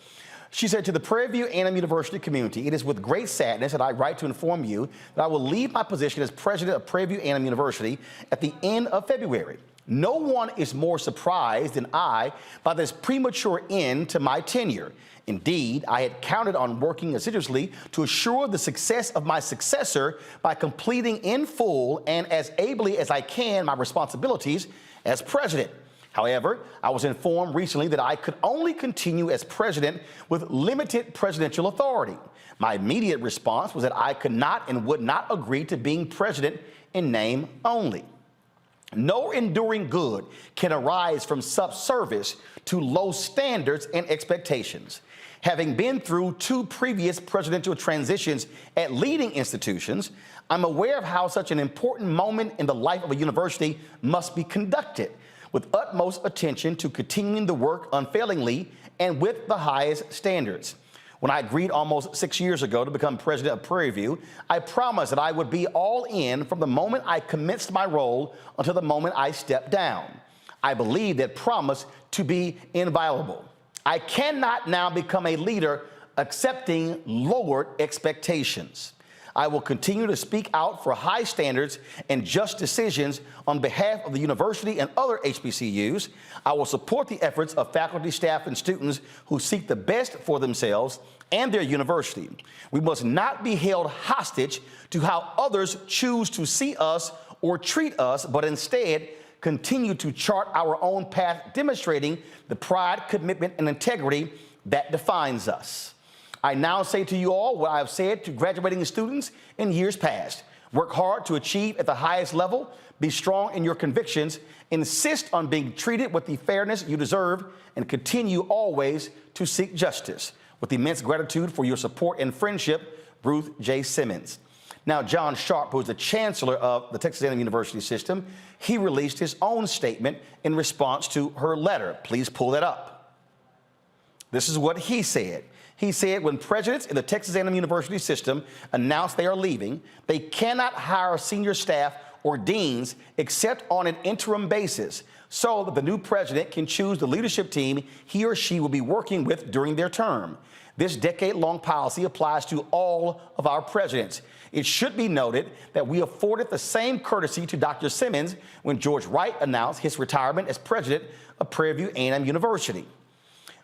She said, to the Prairie View A&M University community, it is with great sadness that I write to inform you that I will leave my position as president of Prairie View A&M University at the end of February. No one is more surprised than I by this premature end to my tenure. Indeed, I had counted on working assiduously to assure the success of my successor by completing in full and as ably as I can my responsibilities as president. However, I was informed recently that I could only continue as president with limited presidential authority. My immediate response was that I could not and would not agree to being president in name only. No enduring good can arise from subservice to low standards and expectations. Having been through 2 previous presidential transitions at leading institutions, I'm aware of how such an important moment in the life of a university must be conducted, with utmost attention to continuing the work unfailingly and with the highest standards. When I agreed almost 6 years ago to become president of Prairie View, I promised that I would be all in from the moment I commenced my role until the moment I stepped down. I believe that promise to be inviolable. I cannot now become a leader accepting lowered expectations. I will continue to speak out for high standards and just decisions on behalf of the university and other HBCUs. I will support the efforts of faculty, staff, and students who seek the best for themselves and their university. We must not be held hostage to how others choose to see us or treat us, but instead continue to chart our own path, demonstrating the pride, commitment, and integrity that defines us. I now say to you all what I have said to graduating students in years past. Work hard to achieve at the highest level, be strong in your convictions, insist on being treated with the fairness you deserve, and continue always to seek justice. With immense gratitude for your support and friendship, Ruth J. Simmons. Now, John Sharp, who is the chancellor of the Texas A&M University system, he released his own statement in response to her letter. Please pull that up. This is what he said. He said, when presidents in the Texas A&M University system announce they are leaving, they cannot hire senior staff or deans except on an interim basis so that the new president can choose the leadership team he or she will be working with during their term. This decade-long policy applies to all of our presidents. It should be noted that we afforded the same courtesy to Dr. Simmons when George Wright announced his retirement as president of Prairie View A&M University.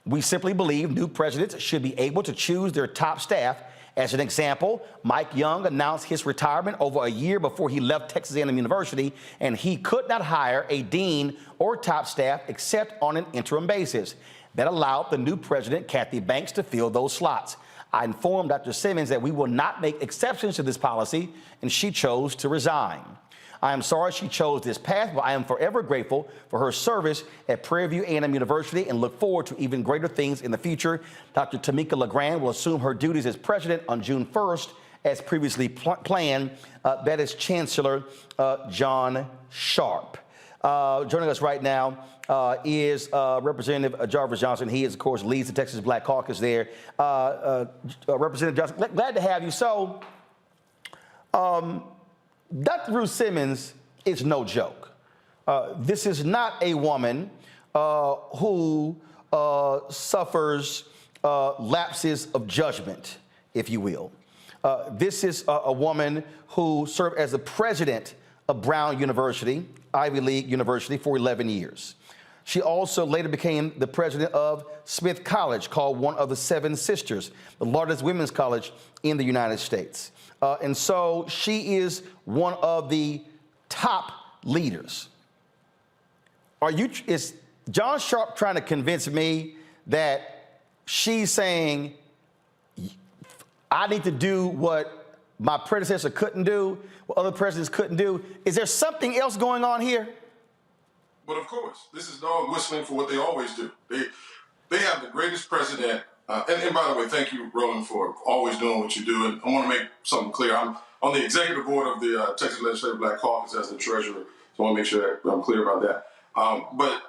We simply believe new presidents should be able to choose their top staff. As an example, Mike Young announced his retirement over a year before he left Texas A&M University, and he could not hire a dean or top staff except on an interim basis. That allowed the new president, Kathy Banks, to fill those slots. I informed Dr. Simmons that we will not make exceptions to this policy, and she chose to resign. I am sorry she chose this path, but I am forever grateful for her service at Prairie View A&M University and look forward to even greater things in the future. Dr. Tamika LeGrand will assume her duties as president on June 1st, as previously planned. That is Chancellor John Sharp. Joining us right now is Representative Jarvis Johnson. He, is, of course, leads the Texas Black Caucus there. Representative Johnson, glad to have you. So, Dr. Ruth Simmons is no joke. This is not a woman who suffers lapses of judgment, if you will. This is a woman who served as the president of Brown University, Ivy League University, for 11 years. She also later became the president of Smith College, called one of the Seven Sisters, the largest women's college in the United States. And so she is one of the top leaders. Is John Sharp trying to convince me that she's saying, I need to do what my predecessor couldn't do, what other presidents couldn't do? Is there something else going on here? But of course, this is dog whistling for what they always do. They have the greatest president And by the way, thank you, Roland, for always doing what you do. And I want to make something clear. I'm on the executive board of the Texas Legislative Black Caucus as the treasurer, so I want to make sure that I'm clear about that. But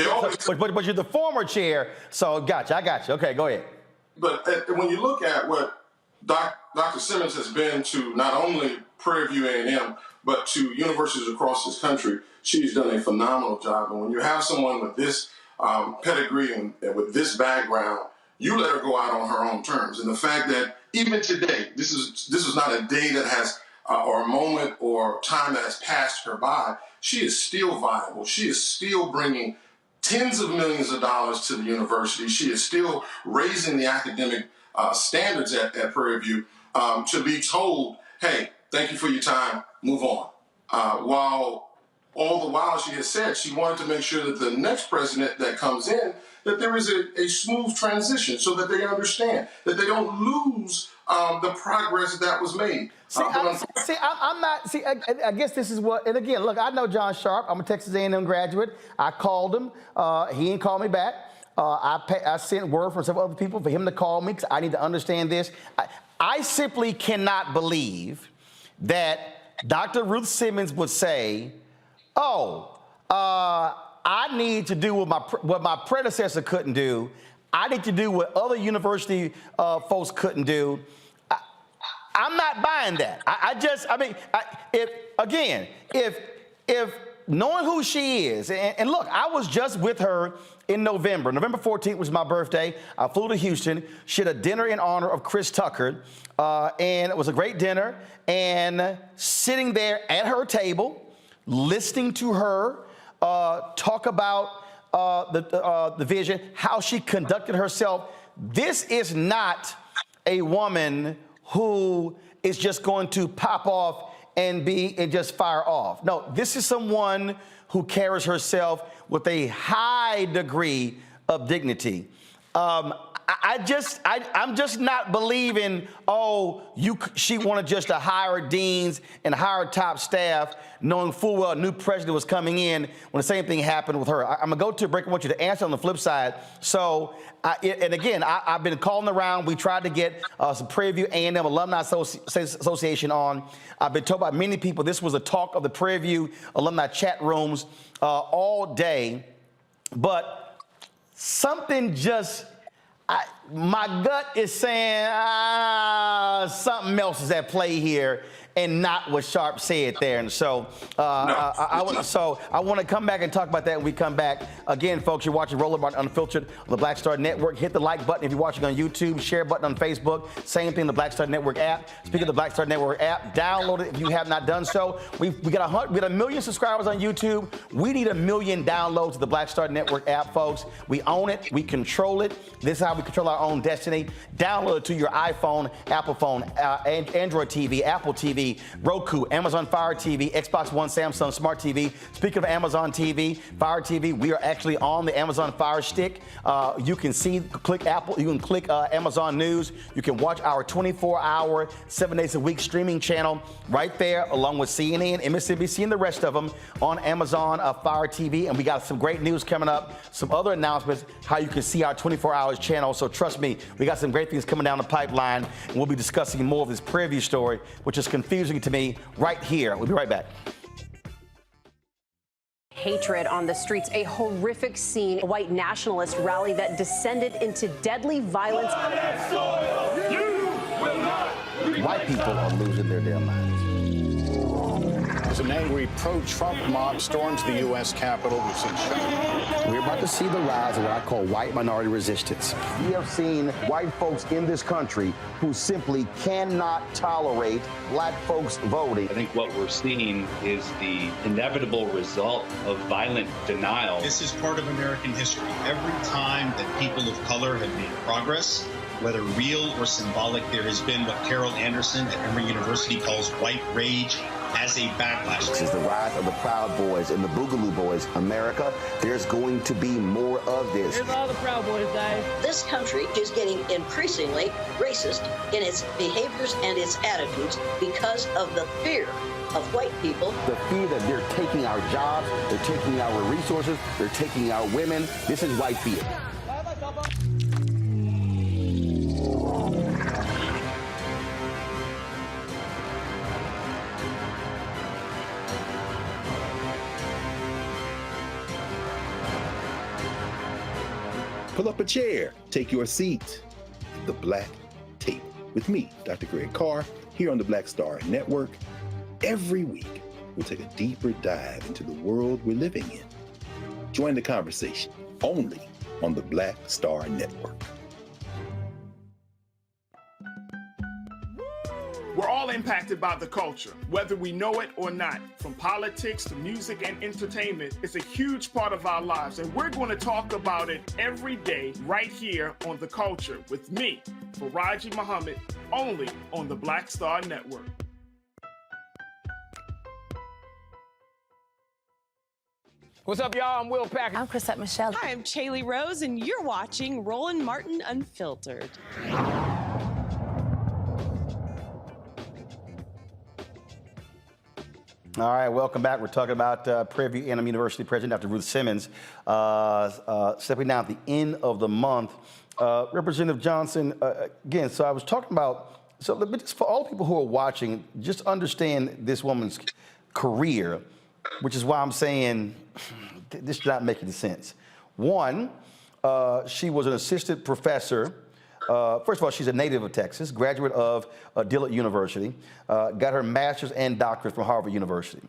you're the former chair, so I got you. Okay, go ahead. But when you look at what Dr. Simmons has been to not only Prairie View A&M, but to universities across this country, she's done a phenomenal job. And when you have someone with this pedigree and with this background, you let her go out on her own terms. And the fact that even today, this is not a day that has or a moment or time that has passed her by. She is still viable. She is still bringing tens of millions of dollars to the university. She is still raising the academic standards at Prairie View to be told, hey, thank you for your time, move on. While all the while she has said she wanted to make sure that the next president that comes in, that there is a smooth transition so that they understand, that they don't lose the progress that was made. I guess this is what, and again, look, I know John Sharp. I'm a Texas A&M graduate. I called him. He didn't call me back. I sent word from several other people for him to call me because I need to understand this. I simply cannot believe that Dr. Ruth Simmons would say, I need to do what my predecessor couldn't do. I need to do what other university folks couldn't do. I'm not buying that. If knowing who she is, and look, I was just with her in November. November 14th was my birthday. I flew to Houston. She had a dinner in honor of Chris Tucker, and it was a great dinner. And sitting there at her table, listening to her talk about the vision, how she conducted herself. This is not a woman who is just going to pop off and just fire off. No, this is someone who carries herself with a high degree of dignity. I'm just not believing, she wanted just to hire deans and hire top staff, knowing full well a new president was coming in when the same thing happened with her. I'm going to go to a break. I want you to answer on the flip side. So, I've been calling around. We tried to get some Prairie View A&M Alumni Association on. I've been told by many people this was a talk of the Prairie View alumni chat rooms all day. But something just... my gut is saying something else is at play here and not what Sharp said there. And so I want to come back and talk about that when we come back. Again, folks, you're watching Roland Martin Unfiltered on the Black Star Network. Hit the like button if you're watching on YouTube. Share button on Facebook. Same thing, the Black Star Network app. Speaking of the Black Star Network app, download it if you have not done so. We got 1 million subscribers on YouTube. We need 1 million downloads of the Black Star Network app, folks. We own it. We control it. This is how we control our own destiny. Download it to your iPhone, Apple phone, Android TV, Apple TV, Roku, Amazon Fire TV, Xbox One, Samsung Smart TV. Speaking of Amazon TV, Fire TV, we are actually on the Amazon Fire Stick. You can click Apple, you can click Amazon News. You can watch our 24-hour, 7 days a week streaming channel right there, along with CNN, MSNBC, and the rest of them on Amazon Fire TV. And we got some great news coming up, some other announcements, how you can see our 24-hour channel. So trust me, we got some great things coming down the pipeline, and we'll be discussing more of this Prairie View story, which is confusing to me right here. We'll be right back. Hatred on the streets, a horrific scene, a white nationalist rally that descended into deadly violence. White people are losing their damn minds. As an angry pro-Trump mob storms the U.S. Capitol, we've seen shooting. We're about to see the rise of what I call white minority resistance. We have seen white folks in this country who simply cannot tolerate black folks voting. I think what we're seeing is the inevitable result of violent denial. This is part of American history. Every time that people of color have made progress, whether real or symbolic, there has been what Carol Anderson at Emory University calls white rage as a backlash. This is the rise of the Proud Boys and the Boogaloo Boys. America, there's going to be more of this. Here's all the Proud Boys, guys. This country is getting increasingly racist in its behaviors and its attitudes because of the fear of white people. The fear that they're taking our jobs, they're taking our resources, they're taking our women. This is white fear. Pull up a chair, take your seat at the Black Table with me, Dr. Greg Carr, here on the Black Star Network. Every week, we'll take a deeper dive into the world we're living in. Join the conversation only on the Black Star Network. We're all impacted by the culture, whether we know it or not. From politics to music and entertainment, it's a huge part of our lives, and we're going to talk about it every day right here on The Culture with me, Faraji Muhammad, only on the Black Star Network. What's up, y'all? I'm Will Packer. I'm Chrisette Michelle. Hi, I'm Chaley Rose, and you're watching Roland Martin Unfiltered. All right, welcome back. We're talking about Prairie View A&M University President Dr. Ruth Simmons stepping down at the end of the month. Representative Johnson, again, so I was talking about, so let me just, for all people who are watching, just understand this woman's career, which is why I'm saying this does not make any sense. One, she was an assistant professor. First of all, she's a native of Texas, graduate of Dillard University, got her master's and doctorate from Harvard University.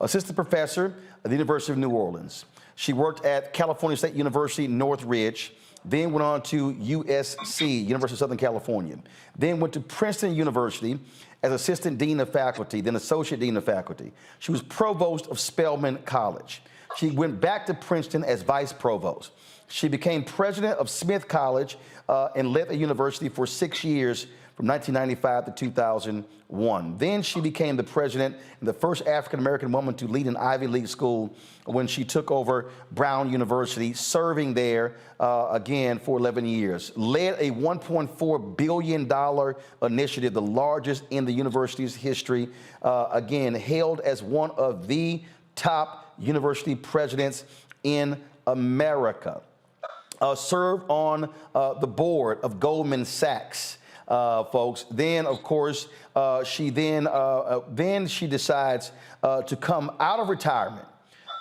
Assistant professor at the University of New Orleans. She worked at California State University, Northridge, then went on to USC, University of Southern California. Then went to Princeton University as assistant dean of faculty, then associate dean of faculty. She was provost of Spelman College. She went back to Princeton as vice provost. She became president of Smith College and led the university for 6 years from 1995 to 2001. Then she became the president and the first African-American woman to lead an Ivy League school when she took over Brown University, serving there again for 11 years. Led a $1.4 billion initiative, the largest in the university's history, again, hailed as one of the top university presidents in America. Served on the board of Goldman Sachs, folks. Then, of course, she decides to come out of retirement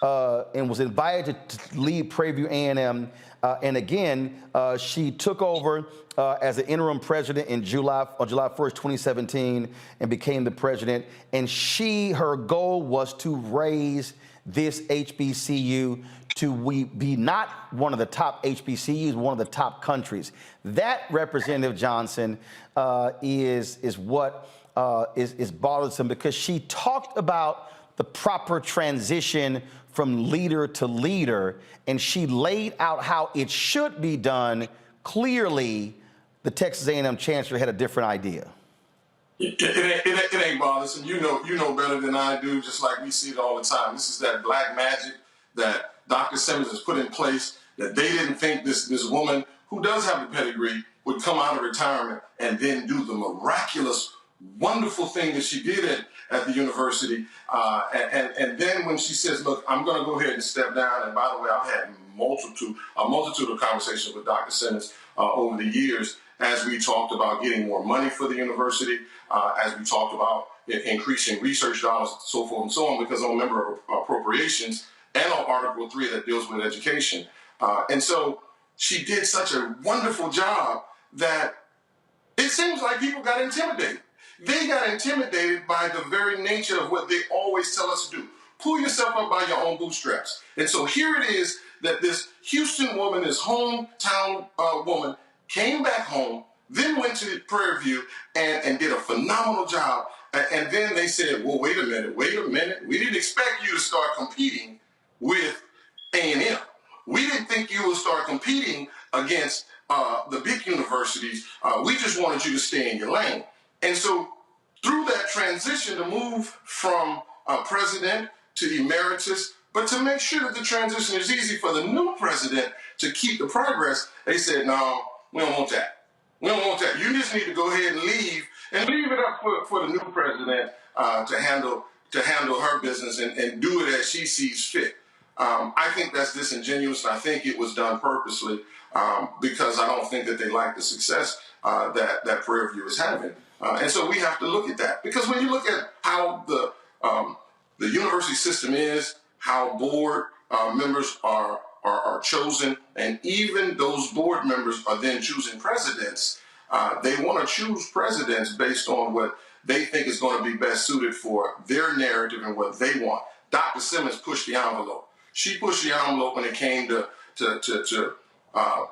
and was invited to lead Prairie View A&M. And again, she took over as the interim president on July 1st, 2017, and became the president. And her goal was to raise this HBCU to be not one of the top HBCUs, one of the top countries. That, Representative Johnson, is what is bothersome, because she talked about the proper transition from leader to leader, and she laid out how it should be done. Clearly, the Texas A&M Chancellor had a different idea. It ain't bothersome. You know better than I do, just like we see it all the time. This is that black magic that Dr. Simmons has put in place, that they didn't think this woman, who does have the pedigree, would come out of retirement and then do the miraculous, wonderful thing that she did at the university. And then when she says, look, I'm going to go ahead and step down, and by the way, I've had a multitude of conversations with Dr. Simmons over the years as we talked about getting more money for the university, as we talked about increasing research dollars, so forth and so on, because I'm a member of appropriations and on Article 3 that deals with education. And so she did such a wonderful job that it seems like people got intimidated. They got intimidated by the very nature of what they always tell us to do. Pull yourself up by your own bootstraps. And so here it is that this Houston woman, this hometown woman, came back home, then went to Prairie View and did a phenomenal job. And then they said, well, wait a minute. We didn't expect you to start competing with A&M. We didn't think you would start competing against the big universities. We just wanted you to stay in your lane. And so through that transition to move from president to emeritus, but to make sure that the transition is easy for the new president to keep the progress, they said, no, we don't want that. We don't want that. You just need to go ahead and leave it up for the new president to handle her business and do it as she sees fit. I think that's disingenuous, and I think it was done purposely because I don't think that they like the success that Prairie View is having. And so we have to look at that, because when you look at how the university system is, how board members are are chosen, and even those board members are then choosing presidents. They want to choose presidents based on what they think is going to be best suited for their narrative and what they want. Dr. Simmons pushed the envelope. She pushed the envelope when it came to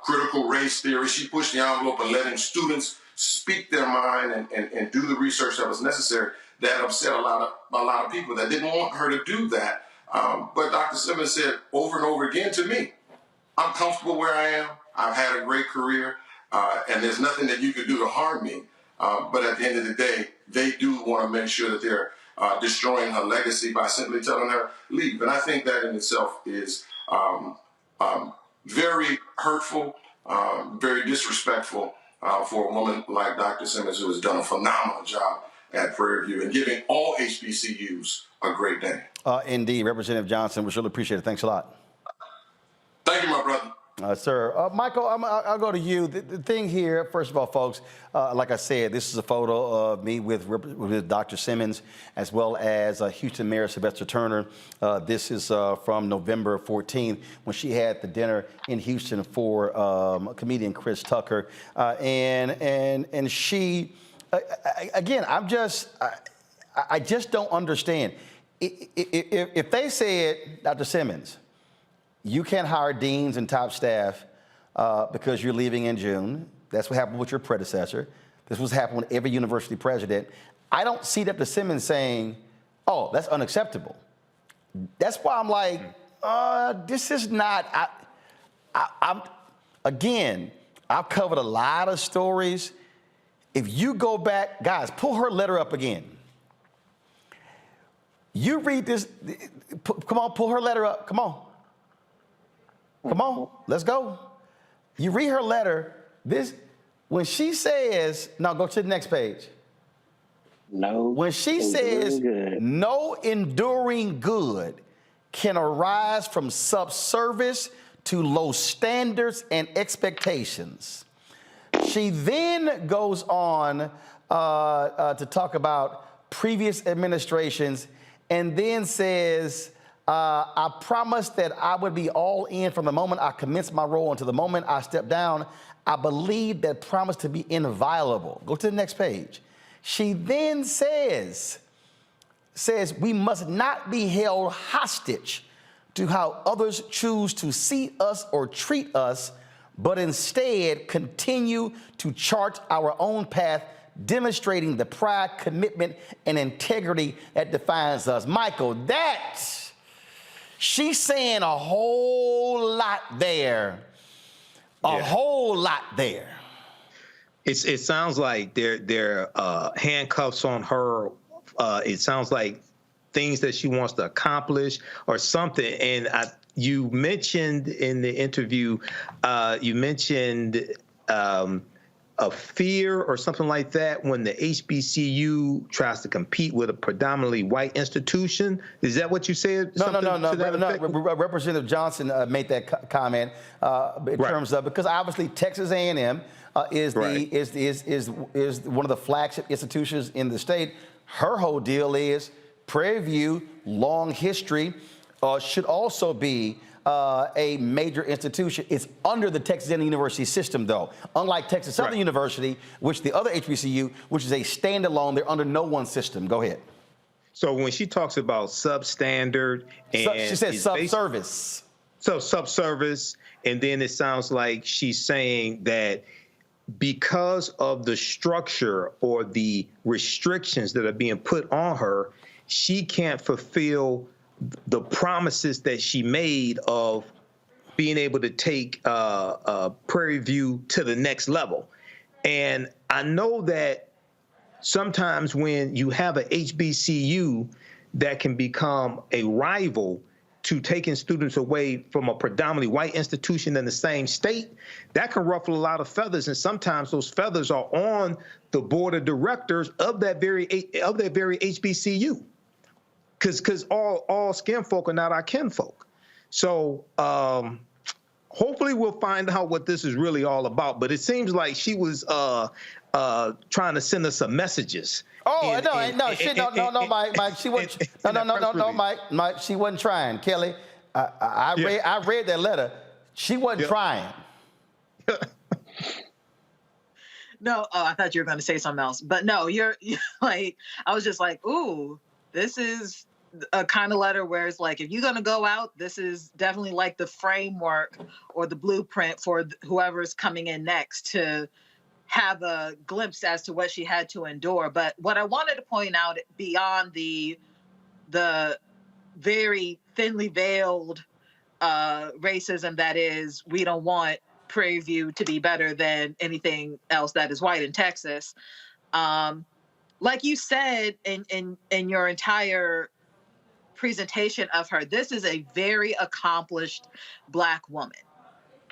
critical race theory. She pushed the envelope and letting students speak their mind and do the research that was necessary. That upset a lot of people that didn't want her to do that. But Dr. Simmons said over and over again to me, I'm comfortable where I am. I've had a great career, and there's nothing that you could do to harm me. But at the end of the day, they do want to make sure that they're destroying her legacy by simply telling her leave. And I think that in itself is very hurtful, very disrespectful for a woman like Dr. Simmons, who has done a phenomenal job at Prairie View and giving all HBCUs a great day. Indeed, Representative Johnson, we really appreciate it. Thanks a lot. Thank you, my brother. Sir. Michael, I'll go to you. The thing here, first of all, folks, like I said, this is a photo of me with Dr. Simmons, as well as Houston Mayor Sylvester Turner. This is from November 14th, when she had the dinner in Houston for comedian Chris Tucker. And she, again, I just don't understand. If they said, Dr. Simmons, you can't hire deans and top staff because you're leaving in June. That's what happened with your predecessor. This was happening with every university president. I don't see Dr. Simmons saying, oh, that's unacceptable. That's why I'm like, this is not, again, I've covered a lot of stories. If you go back, guys, pull her letter up again. You read this, come on, pull her letter up, come on. Come on, let's go. You read her letter. When she says, no, go to the next page. No. When she says, no enduring good can arise from subservice to low standards and expectations. She then goes on to talk about previous administrations and then says, I promised that I would be all in from the moment I commenced my role until the moment I stepped down. I believe that promise to be inviolable. Go to the next page. She then says we must not be held hostage to how others choose to see us or treat us, but instead continue to chart our own path, demonstrating the pride, commitment, and integrity that defines us. Michael, she's saying a whole lot there. A whole lot there. It sounds like they're handcuffs on her. It sounds like things that she wants to accomplish or something. And you mentioned in the interview, a fear or something like that when the HBCU tries to compete with a predominantly white institution. Is that what you said? No. Representative Johnson made that comment in terms of, because obviously Texas A&M is one of the flagship institutions in the state. Her whole deal is Prairie View, long history, should also be a major institution. It's under the Texas A&M University system, though. Unlike Texas Southern University, which the other HBCU, which is a standalone, they're under no one system. Go ahead. So when she talks about substandard and she says subservice. So subservice, and then it sounds like she's saying that because of the structure or the restrictions that are being put on her, she can't fulfill the promises that she made of being able to take Prairie View to the next level. And I know that sometimes when you have a HBCU that can become a rival to taking students away from a predominantly white institution in the same state, that can ruffle a lot of feathers. And sometimes those feathers are on the board of directors of that very HBCU. Because all skin folk are not our kinfolk. So hopefully we'll find out what this is really all about. But it seems like she was trying to send us some messages. Oh, no, Mike, she wasn't. No, Mike, she wasn't trying. Kelly, I read that letter. She wasn't trying. No, I thought you were going to say something else. But no, you're like, I was just like, ooh, this is a kind of letter where it's like, if you're going to go out, this is definitely like the framework or the blueprint for whoever's coming in next to have a glimpse as to what she had to endure. But what I wanted to point out beyond the very thinly veiled racism that is, we don't want Prairie View to be better than anything else that is white in Texas. Like you said in your entire presentation of her, this is a very accomplished Black woman.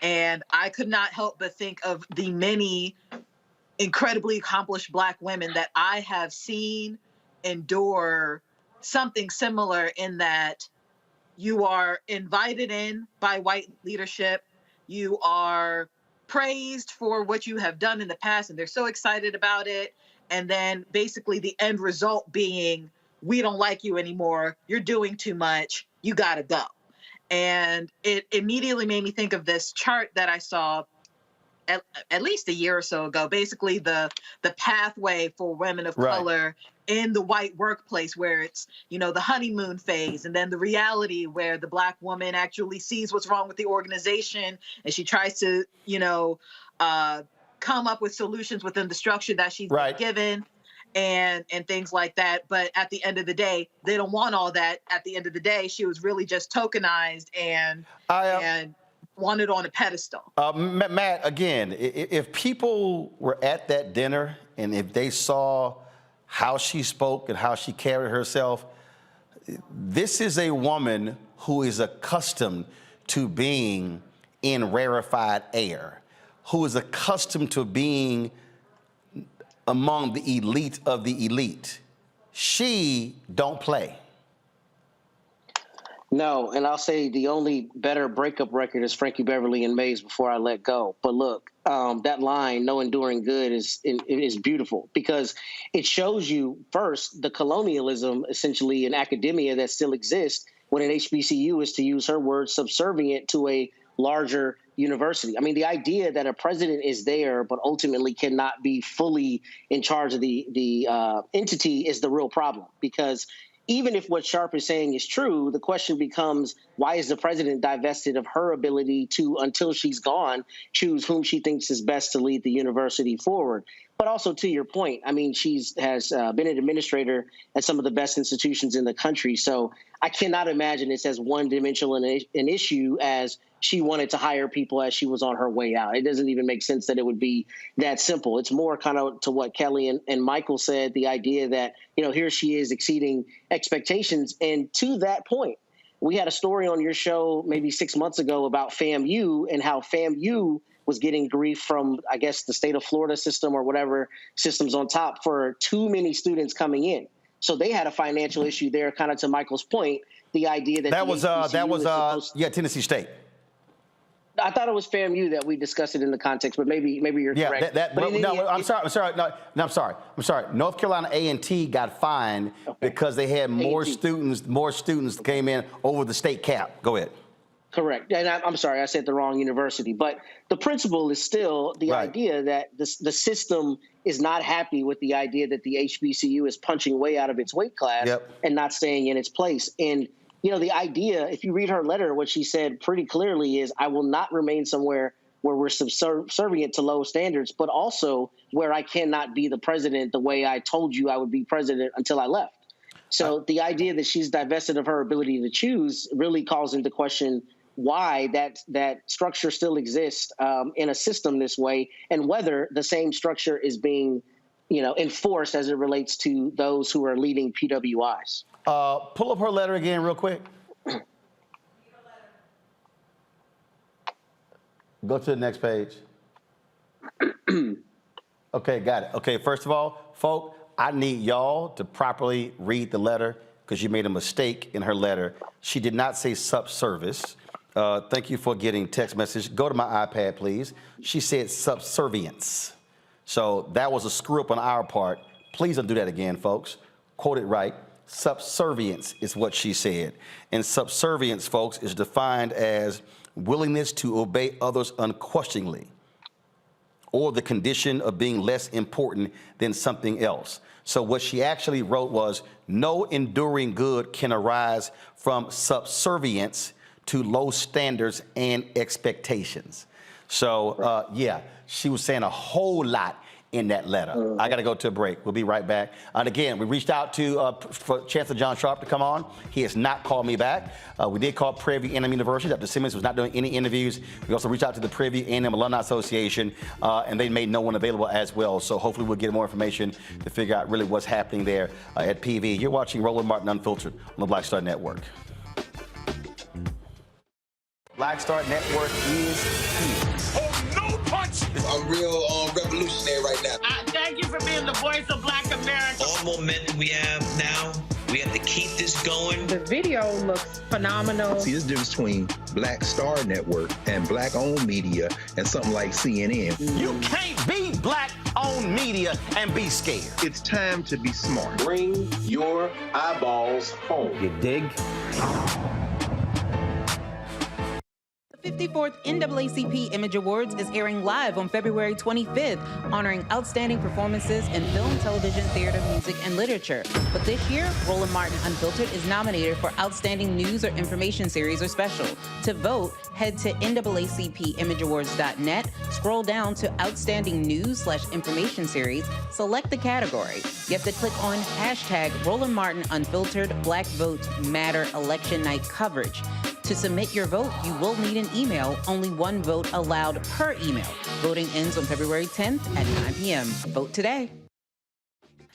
And I could not help but think of the many incredibly accomplished Black women that I have seen endure something similar, in that you are invited in by white leadership, you are praised for what you have done in the past, and they're so excited about it. And then basically the end result being, we don't like you anymore, you're doing too much, you gotta go. And it immediately made me think of this chart that I saw at least a year or so ago, basically the pathway for women of color in the white workplace, where it's, the honeymoon phase, and then the reality where the Black woman actually sees what's wrong with the organization, and she tries to, come up with solutions within the structure that she's been given, and things like that. But at the end of the day, they don't want all that. At the end of the day, she was really just tokenized and wanted on a pedestal. Matt, again, if people were at that dinner and if they saw how she spoke and how she carried herself, this is a woman who is accustomed to being in rarefied air, who is accustomed to being among the elite of the elite. She don't play. No, and I'll say the only better breakup record is Frankie Beverly and Mays, Before I Let Go. But look, that line, no enduring good, is beautiful, because it shows you, first, the colonialism essentially in academia that still exists when an HBCU is, to use her words, subservient to a larger university. I mean, the idea that a president is there but ultimately cannot be fully in charge of the entity is the real problem, because even if what Sharp is saying is true, the question becomes, why is the president divested of her ability to, until she's gone, choose whom she thinks is best to lead the university forward? But also, to your point, I mean, has been an administrator at some of the best institutions in the country. So I cannot imagine it's as one-dimensional an issue as she wanted to hire people as she was on her way out. It doesn't even make sense that it would be that simple. It's more kind of to what Kelly and Michael said, the idea that, here she is exceeding expectations. And to that point, we had a story on your show maybe 6 months ago about FAMU and how FAMU was getting grief from, I guess, the state of Florida system or whatever systems on top for too many students coming in. So they had a financial issue there, kind of to Michael's point, the idea that Tennessee State. I thought it was FAMU that we discussed it in the context, but maybe you're correct. I'm sorry. North Carolina A&T got fined because they had more students came in over the state cap. Go ahead. Correct. And I'm sorry, I said the wrong university. But the principle is still the idea that the system is not happy with the idea that the HBCU is punching way out of its weight class and not staying in its place. And, the idea, if you read her letter, what she said pretty clearly is, I will not remain somewhere where we're subservient to low standards, but also where I cannot be the president the way I told you I would be president until I left. So the idea that she's divested of her ability to choose really calls into question why that structure still exists in a system this way, and whether the same structure is being, enforced as it relates to those who are leading PWIs. Pull up her letter again real quick. Go to the next page. Okay, got it. Okay, first of all, folk, I need y'all to properly read the letter because you made a mistake in her letter. She did not say subservice. Thank you for getting text message. Go to my iPad, please. She said subservience. So that was a screw up on our part. Please don't do that again, folks. Quote it right. Subservience is what she said. And subservience, folks, is defined as willingness to obey others unquestioningly, or the condition of being less important than something else. So what she actually wrote was, no enduring good can arise from subservience to low standards and expectations. So, yeah, she was saying a whole lot in that letter. I got to go to a break. We'll be right back. And again, we reached out to for Chancellor John Sharp to come on. He has not called me back. We did call Prairie View A&M University. Dr. Simmons was not doing any interviews. We also reached out to the Prairie View A&M Alumni Association, and they made no one available as well. So hopefully we'll get more information to figure out really what's happening there at PV. You're watching Roland Martin Unfiltered on the Black Star Network. Black Star Network is here. I'm real revolutionary right now. Thank you for being the voice of Black America. All momentum we have now, we have to keep this going. The video looks phenomenal. See, there's a difference between Black Star Network and black-owned media and something like CNN. You can't be black-owned media and be scared. It's time to be smart. Bring your eyeballs home. You dig? The 54th NAACP Image Awards is airing live on February 25th, honoring outstanding performances in film, television, theater, music, and literature. But this year, Roland Martin Unfiltered is nominated for Outstanding News or Information Series or Special. To vote, head to NAACPImageAwards.net, scroll down to Outstanding News/Information Series, select the category. You have to click on hashtag Roland Martin Unfiltered Black Votes Matter Election Night Coverage. To submit your vote, you will need an email. Only one vote allowed per email. Voting ends on February 10th at 9 p.m. Vote today.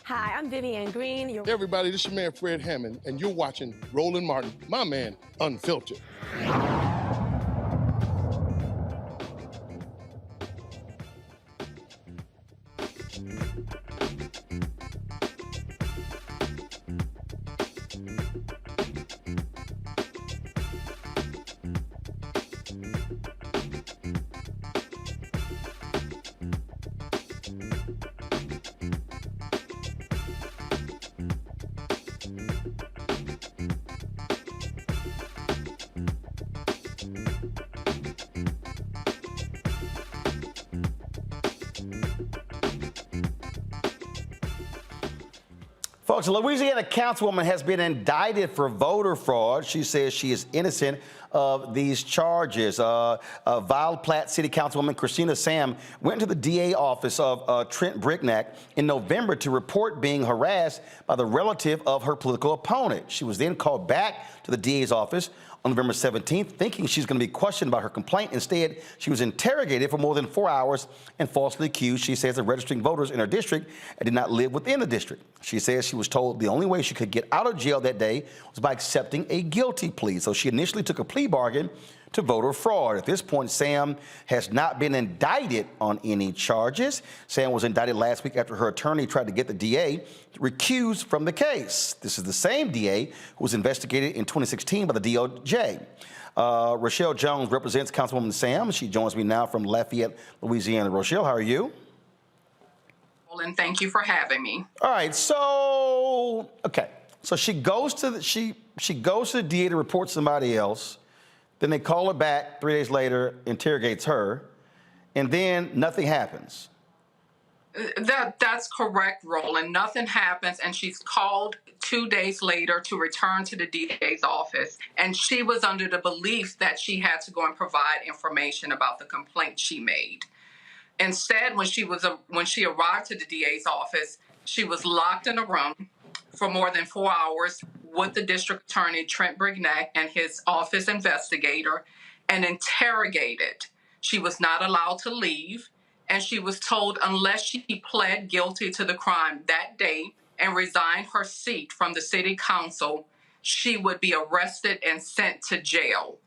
Hi, I'm Vivian Green. Hey everybody, this is your man Fred Hammond, and you're watching Roland Martin, my man, Unfiltered. Folks, a Louisiana councilwoman has been indicted for voter fraud. She says she is innocent of these charges. Vile Platte City Councilwoman Christina Sam went to the DA office of Trent Brignac in November to report being harassed by the relative of her political opponent. She was then called back to the DA's office on November 17th, thinking she's going to be questioned about her complaint. Instead, she was interrogated for more than 4 hours and falsely accused, she says, of registering voters in her district and did not live within the district. She says she was told the only way she could get out of jail that day was by accepting a guilty plea. So she initially took a plea bargain to voter fraud. At this point, Sam has not been indicted on any charges. Sam was indicted last week after her attorney tried to get the DA recused from the case. This is the same DA who was investigated in 2016 by the DOJ. Rochelle Jones represents Councilwoman Sam. She joins me now from Lafayette, Louisiana. Rochelle, how are you? And thank you for having me. All right, so she goes to the DA to report somebody else. Then they call her back 3 days later, interrogates her, and then nothing happens. That's correct, Roland. Nothing happens, and she's called 2 days later to return to the DA's office, and she was under the belief that she had to go and provide information about the complaint she made. Instead, when she arrived to the DA's office, she was locked in a room for more than 4 hours with the district attorney, Trent Brignac, and his office investigator, and interrogated. She was not allowed to leave, and she was told unless she pled guilty to the crime that day and resigned her seat from the city council, she would be arrested and sent to jail.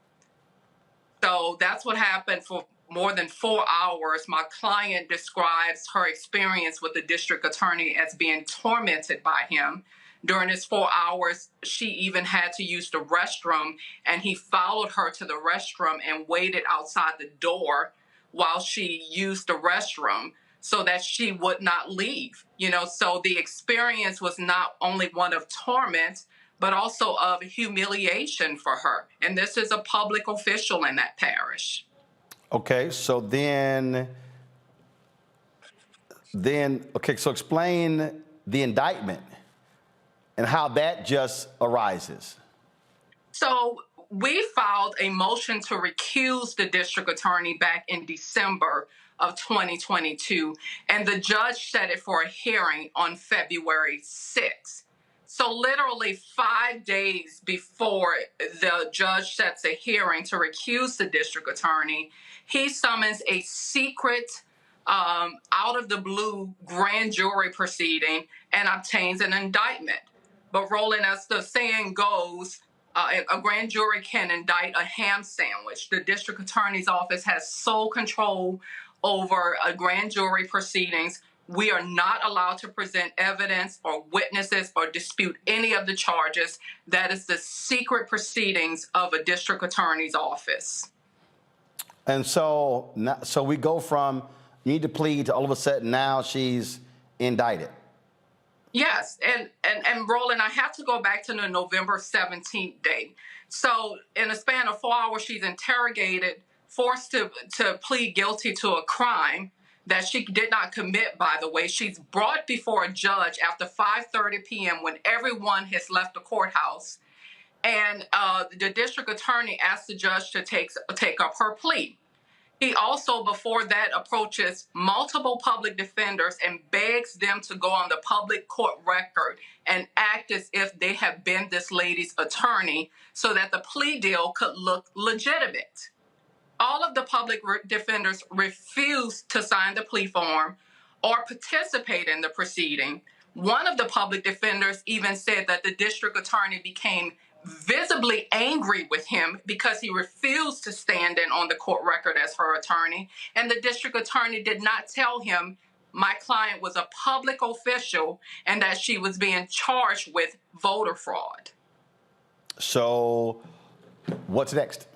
So that's what happened for more than 4 hours. My client describes her experience with the district attorney as being tormented by him. During his 4 hours, she even had to use the restroom, and he followed her to the restroom and waited outside the door while she used the restroom so that she would not leave. So the experience was not only one of torment, but also of humiliation for her. And this is a public official in that parish. Okay, so then, okay, so explain the indictment and how that just arises. So we filed a motion to recuse the district attorney back in December of 2022, and the judge set it for a hearing on February 6th. So literally 5 days before the judge sets a hearing to recuse the district attorney, he summons a secret, out of the blue grand jury proceeding and obtains an indictment. But Roland, as the saying goes, a grand jury can indict a ham sandwich. The district attorney's office has sole control over a grand jury proceedings. We are not allowed to present evidence or witnesses or dispute any of the charges. That is the secret proceedings of a district attorney's office. And so we go from you need to plead to all of a sudden now she's indicted. Yes, and Roland, I have to go back to the November 17th date. So in a span of 4 hours, she's interrogated, forced to plead guilty to a crime that she did not commit, by the way. She's brought before a judge after 5:30 p.m. when everyone has left the courthouse. And the district attorney asked the judge to take up her plea. He also, before that, approaches multiple public defenders and begs them to go on the public court record and act as if they have been this lady's attorney so that the plea deal could look legitimate. All of the public defenders refused to sign the plea form or participate in the proceeding. One of the public defenders even said that the district attorney became visibly angry with him because he refused to stand in on the court record as her attorney. And the district attorney did not tell him my client was a public official and that she was being charged with voter fraud. So what's next?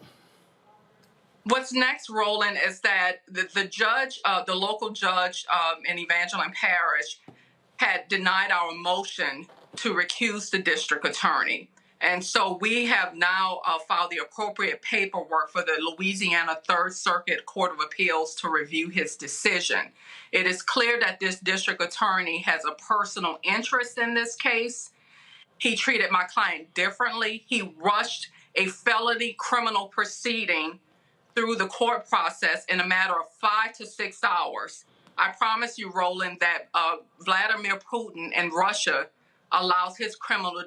What's next, Roland, is that the judge, the local judge in Evangeline Parish had denied our motion to recuse the district attorney. And so we have now filed the appropriate paperwork for the Louisiana Third Circuit Court of Appeals to review his decision. It is clear that this district attorney has a personal interest in this case. He treated my client differently. He rushed a felony criminal proceeding through the court process in a matter of 5 to 6 hours. I promise you, Roland, that Vladimir Putin in Russia allows his criminal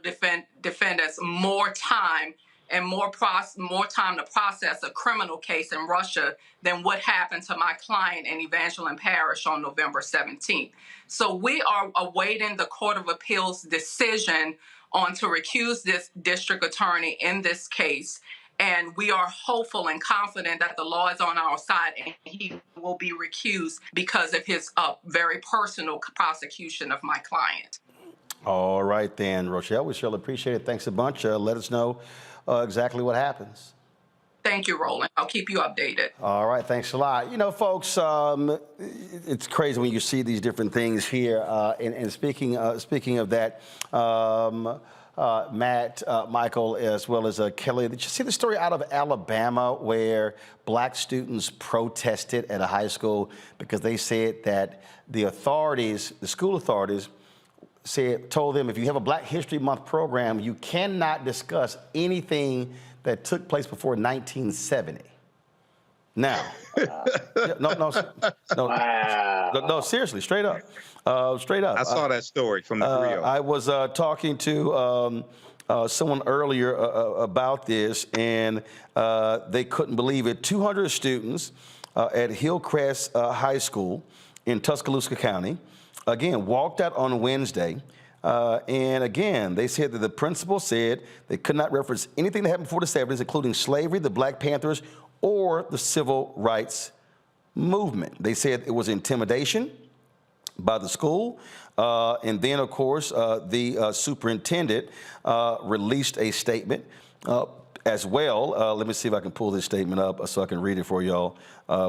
defendants more time and more time to process a criminal case in Russia than what happened to my client in Evangeline Parish on November 17th. So we are awaiting the Court of Appeals decision on to recuse this district attorney in this case. And we are hopeful and confident that the law is on our side and he will be recused because of his very personal prosecution of my client. All right, then, Rochelle, we surely appreciate it. Thanks a bunch. Let us know exactly what happens. Thank you, Roland. I'll keep you updated. All right, thanks a lot. You know, folks, it's crazy when you see these different things here. And speaking of that, Matt, Michael, as well as Kelly, did you see the story out of Alabama where black students protested at a high school because they said that the authorities, the school authorities, told them if you have a Black History Month program, you cannot discuss anything that took place before 1970. Now, no, seriously, straight up. I saw that story from the Rio. I was talking to someone earlier about this, and they couldn't believe it. 200 students at Hillcrest High School in Tuscaloosa County, again, walked out on Wednesday. And again, they said that the principal said they could not reference anything that happened before the 70s, including slavery, the Black Panthers, or the civil rights movement. They said it was intimidation by the school. And then, of course, the superintendent released a statement as well. Let me see if I can pull this statement up so I can read it for y'all,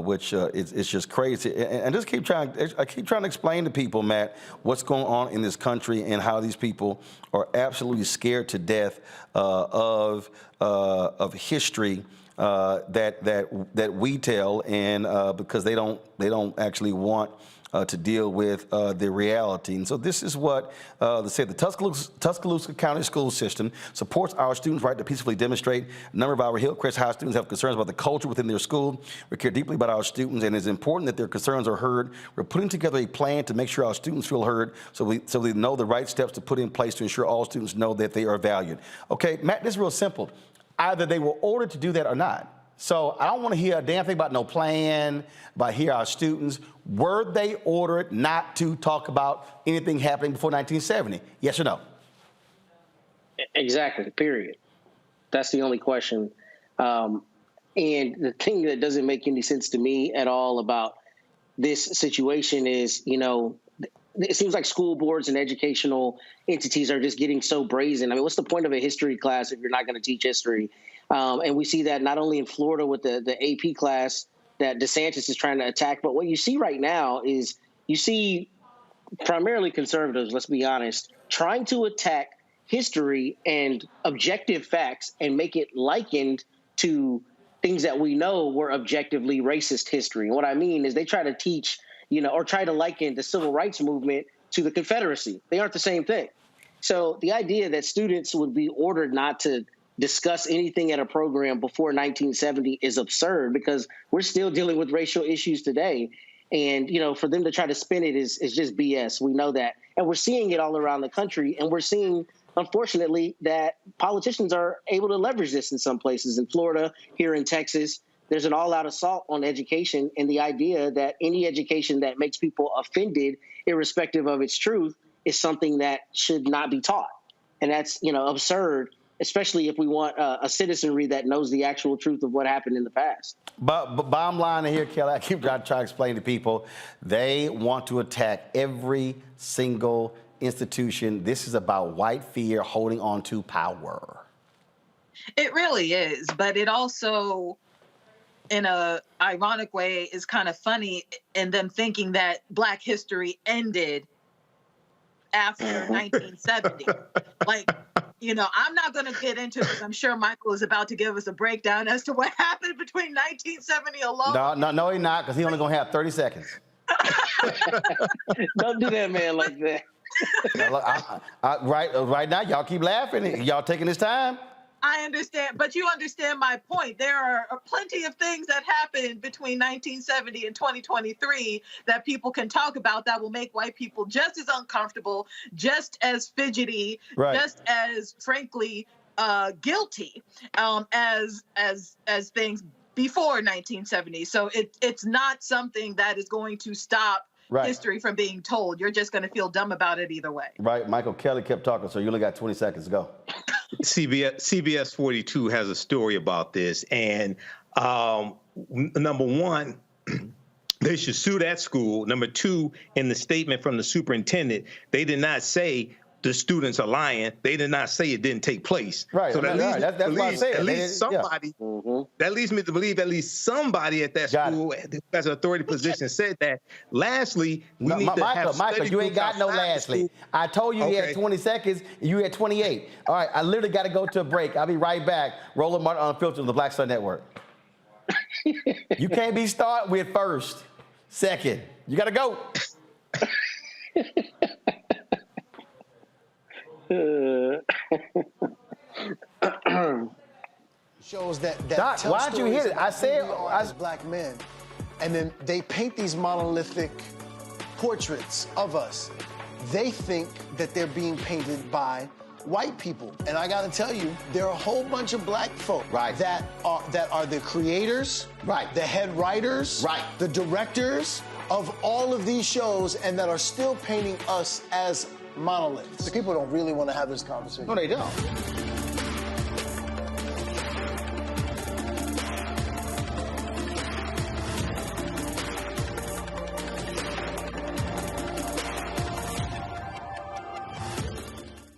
which it's just crazy. And just I keep trying to explain to people, Matt, what's going on in this country and how these people are absolutely scared to death of history that we tell, and because they don't actually want to deal with the reality. And so this is what the Tuscaloosa County School System supports our students' right to peacefully demonstrate. A number of our Hillcrest High students have concerns about the culture within their school. We care deeply about our students, and it's important that their concerns are heard. We're putting together a plan to make sure our students feel heard, so we know the right steps to put in place to ensure all students know that they are valued. Okay, Matt, this is real simple. Either they were ordered to do that or not. So I don't want to hear a damn thing about no plan, about here our students. Were they ordered not to talk about anything happening before 1970? Yes or no? Exactly, period. That's the only question. And the thing that doesn't make any sense to me at all about this situation is, it seems like school boards and educational entities are just getting so brazen. I mean, what's the point of a history class if you're not going to teach history? And we see that not only in Florida with the AP class that DeSantis is trying to attack, but what you see right now is you see primarily conservatives, let's be honest, trying to attack history and objective facts and make it likened to things that we know were objectively racist history. And what I mean is they try to teach, or try to liken the civil rights movement to the Confederacy. They aren't the same thing. So the idea that students would be ordered not to discuss anything at a program before 1970 is absurd, because we're still dealing with racial issues today. And, for them to try to spin it is just BS. We know that. And we're seeing it all around the country. And we're seeing, unfortunately, that politicians are able to leverage this in some places. In Florida, here in Texas, there's an all-out assault on education, and the idea that any education that makes people offended, irrespective of its truth, is something that should not be taught. And that's, absurd, especially if we want a citizenry that knows the actual truth of what happened in the past. But bottom line here, Kelly, I keep trying to explain to people, they want to attack every single institution. This is about white fear holding on to power. It really is, but it also, in a ironic way, is kind of funny in them thinking that Black history ended after 1970. I'm not going to get into it. I'm sure Michael is about to give us a breakdown as to what happened between 1970 alone. No, he's not, because he's only going to have 30 seconds. Don't do that, man, like that. Right now, y'all keep laughing. Y'all taking this time. I understand, but you understand my point. There are plenty of things that happened between 1970 and 2023 that people can talk about that will make white people just as uncomfortable, just as fidgety, just as, frankly, guilty as things before 1970. So it's not something that is going to stop history from being told. You're just going to feel dumb about it either way. Right. Michael Kelly kept talking, so you only got 20 seconds to go. CBS 42 has a story about this, and number one, they should sue that school. Number two, in the statement from the superintendent, they did not say the students are lying. They did not say it didn't take place. Right. So that leads me to believe at least somebody at that school has an authority position said that. Lastly, we need to have Michael, you ain't got no lastly. I told you you had 20 seconds. You had 28. All right, I literally got to go to a break. I'll be right back. Roland Martin Unfiltered on the Black Star Network. You can't be started with first, second. You got to go. Shows that Doc, why'd you hit it? I said as black men, and then they paint these monolithic portraits of us. They think that they're being painted by white people, and I got to tell you, there are a whole bunch of black folk that are the creators, the head writers, the directors of all of these shows, and that are still painting us as monoliths. The people don't really want to have this conversation. No, they don't.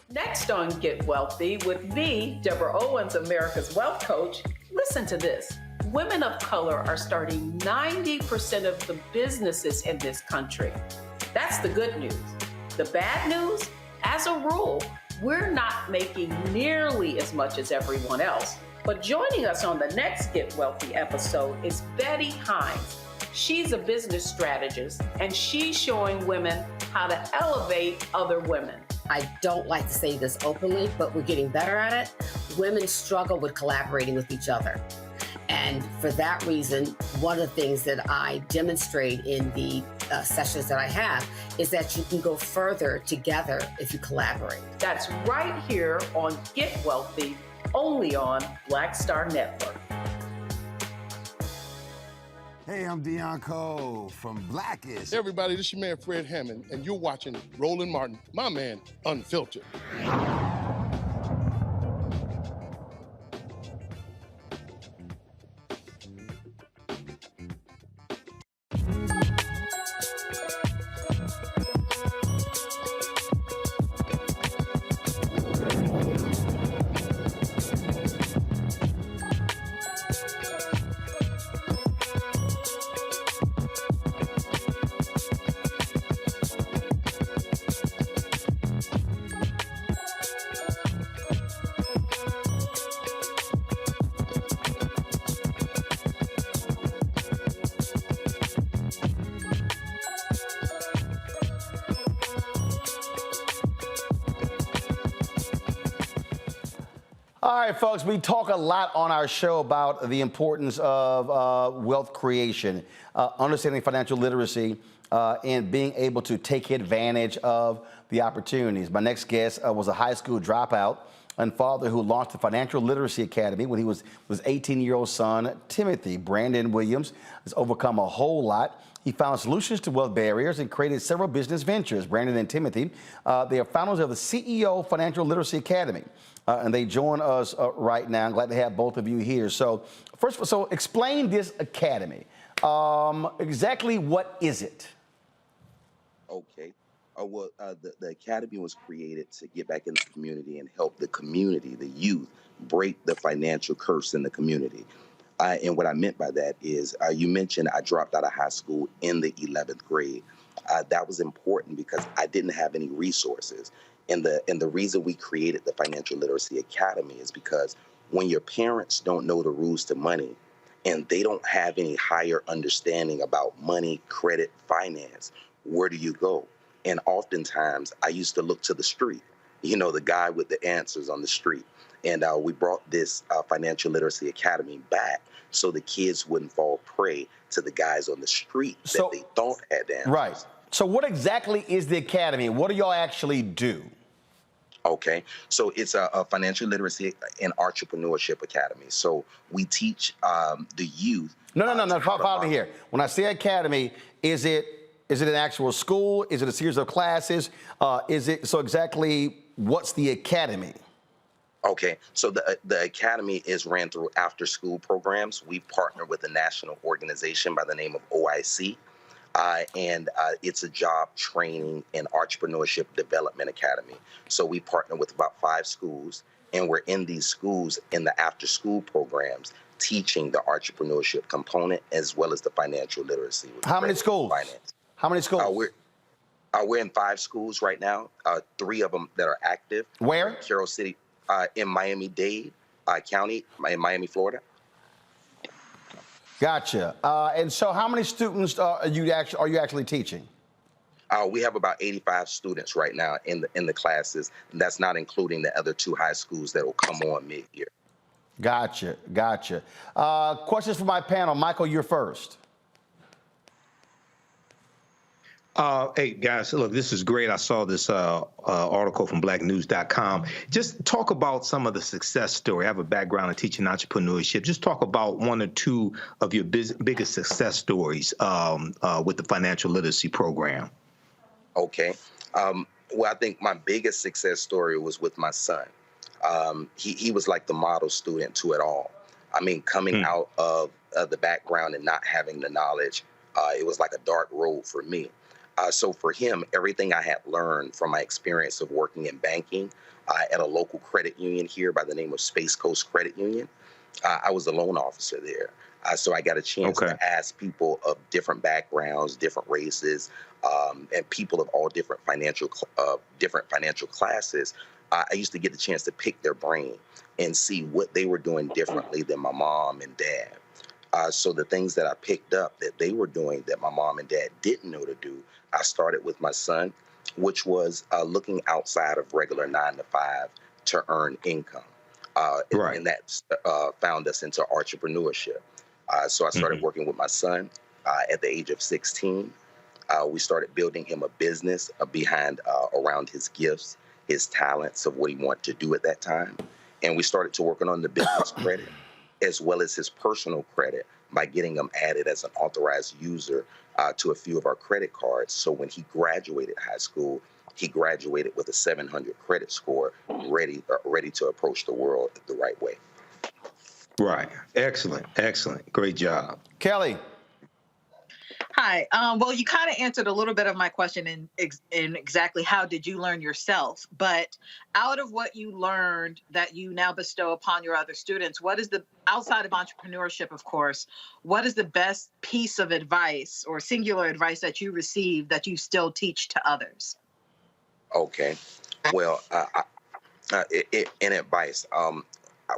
Next Next on Get Wealthy with me, Deborah Owens, America's Wealth Coach. Listen to this. Women of color are starting 90% of the businesses in this country. That's the good news. The bad news, as a rule, we're not making nearly as much as everyone else. But joining us on the next Get Wealthy episode is Betty Hines. She's a business strategist, and she's showing women how to elevate other women. I don't like to say this openly, but we're getting better at it. Women struggle with collaborating with each other. And for that reason, one of the things that I demonstrate in the sessions that I have is that you can go further together if you collaborate. That's right here on Get Wealthy, only on Black Star Network. Hey, I'm Deion Cole from Blackish. Hey everybody, this is your man Fred Hammond, and you're watching Roland Martin, my man, Unfiltered. All right, folks, we talk a lot on our show about the importance of wealth creation, understanding financial literacy, and being able to take advantage of the opportunities. My next guest was a high school dropout and father who launched the Financial Literacy Academy when he was 18-year-old son, Timothy. Brandon Williams has overcome a whole lot. He found solutions to wealth barriers and created several business ventures. Brandon and Timothy, they are founders of the CEO Financial Literacy Academy. And they join us right now. I'm glad to have both of you here. So first of all, so explain this academy. Exactly what is it? Okay. The academy was created to get back in the community and help the community, the youth, break the financial curse in the community. And what I meant by that is, you mentioned I dropped out of high school in the 11th grade. That was important because I didn't have any resources. And the reason we created the Financial Literacy Academy is because when your parents don't know the rules to money and they don't have any higher understanding about money, credit, finance, where do you go? And oftentimes I used to look to the street, you know, the guy with the answers on the street. And we brought this Financial Literacy Academy back so the kids wouldn't fall prey to the guys on the street that they thought had the answers. Right. So what exactly is the academy? What do y'all actually do? Okay, so it's a financial literacy and entrepreneurship academy. So we teach the youth. No. Follow me here. When I say academy, is it an actual school? Is it a series of classes? Exactly what's the academy? Okay, so the academy is ran through after-school programs. We partner with a national organization by the name of OIC. And it's a job training and entrepreneurship development academy. So we partner with about 5 schools, and we're in these schools in the after-school programs teaching the entrepreneurship component as well as the financial literacy. How many schools? Finance. How many schools? We're in 5 schools right now. 3 of them that are active. Where? Carroll City, in Miami-Dade County, in Miami, Florida. Gotcha. And so how many students are you actually teaching? We have about 85 students right now in the classes. And that's not including the other 2 high schools that will come on mid-year. Gotcha. Questions for my panel. Michael, you're first. Hey, guys, look, this is great. I saw this article from blacknews.com. Just talk about some of the success story. I have a background in teaching entrepreneurship. Just talk about 1 or 2 of your biggest success stories with the financial literacy program. Okay. Well, I think my biggest success story was with my son. He was like the model student to it all. I mean, coming out of the background and not having the knowledge, it was like a dark road for me. So for him, everything I had learned from my experience of working in banking at a local credit union here by the name of Space Coast Credit Union, I was a loan officer there. So I got a chance to ask people of different backgrounds, different races, and people of all different financial classes. I used to get the chance to pick their brain and see what they were doing differently than my mom and dad. So the things that I picked up that they were doing that my mom and dad didn't know to do, I started with my son, which was looking outside of regular 9 to 5 to earn income. And that found us into entrepreneurship. So I started working with my son at the age of 16. We started building him a business around his gifts, his talents of what he wanted to do at that time. And we started to work on the business credit as well as his personal credit by getting him added as an authorized user to a few of our credit cards. So when he graduated high school, he graduated with a 700 credit score, ready to approach the world the right way. Right. Excellent. Excellent. Great job. Kelly. Hi. Well, you kind of answered a little bit of my question in exactly how did you learn yourself, but out of what you learned that you now bestow upon your other students, what is outside of entrepreneurship, of course, what is the best piece of advice or singular advice that you received that you still teach to others? Okay. Well, in advice,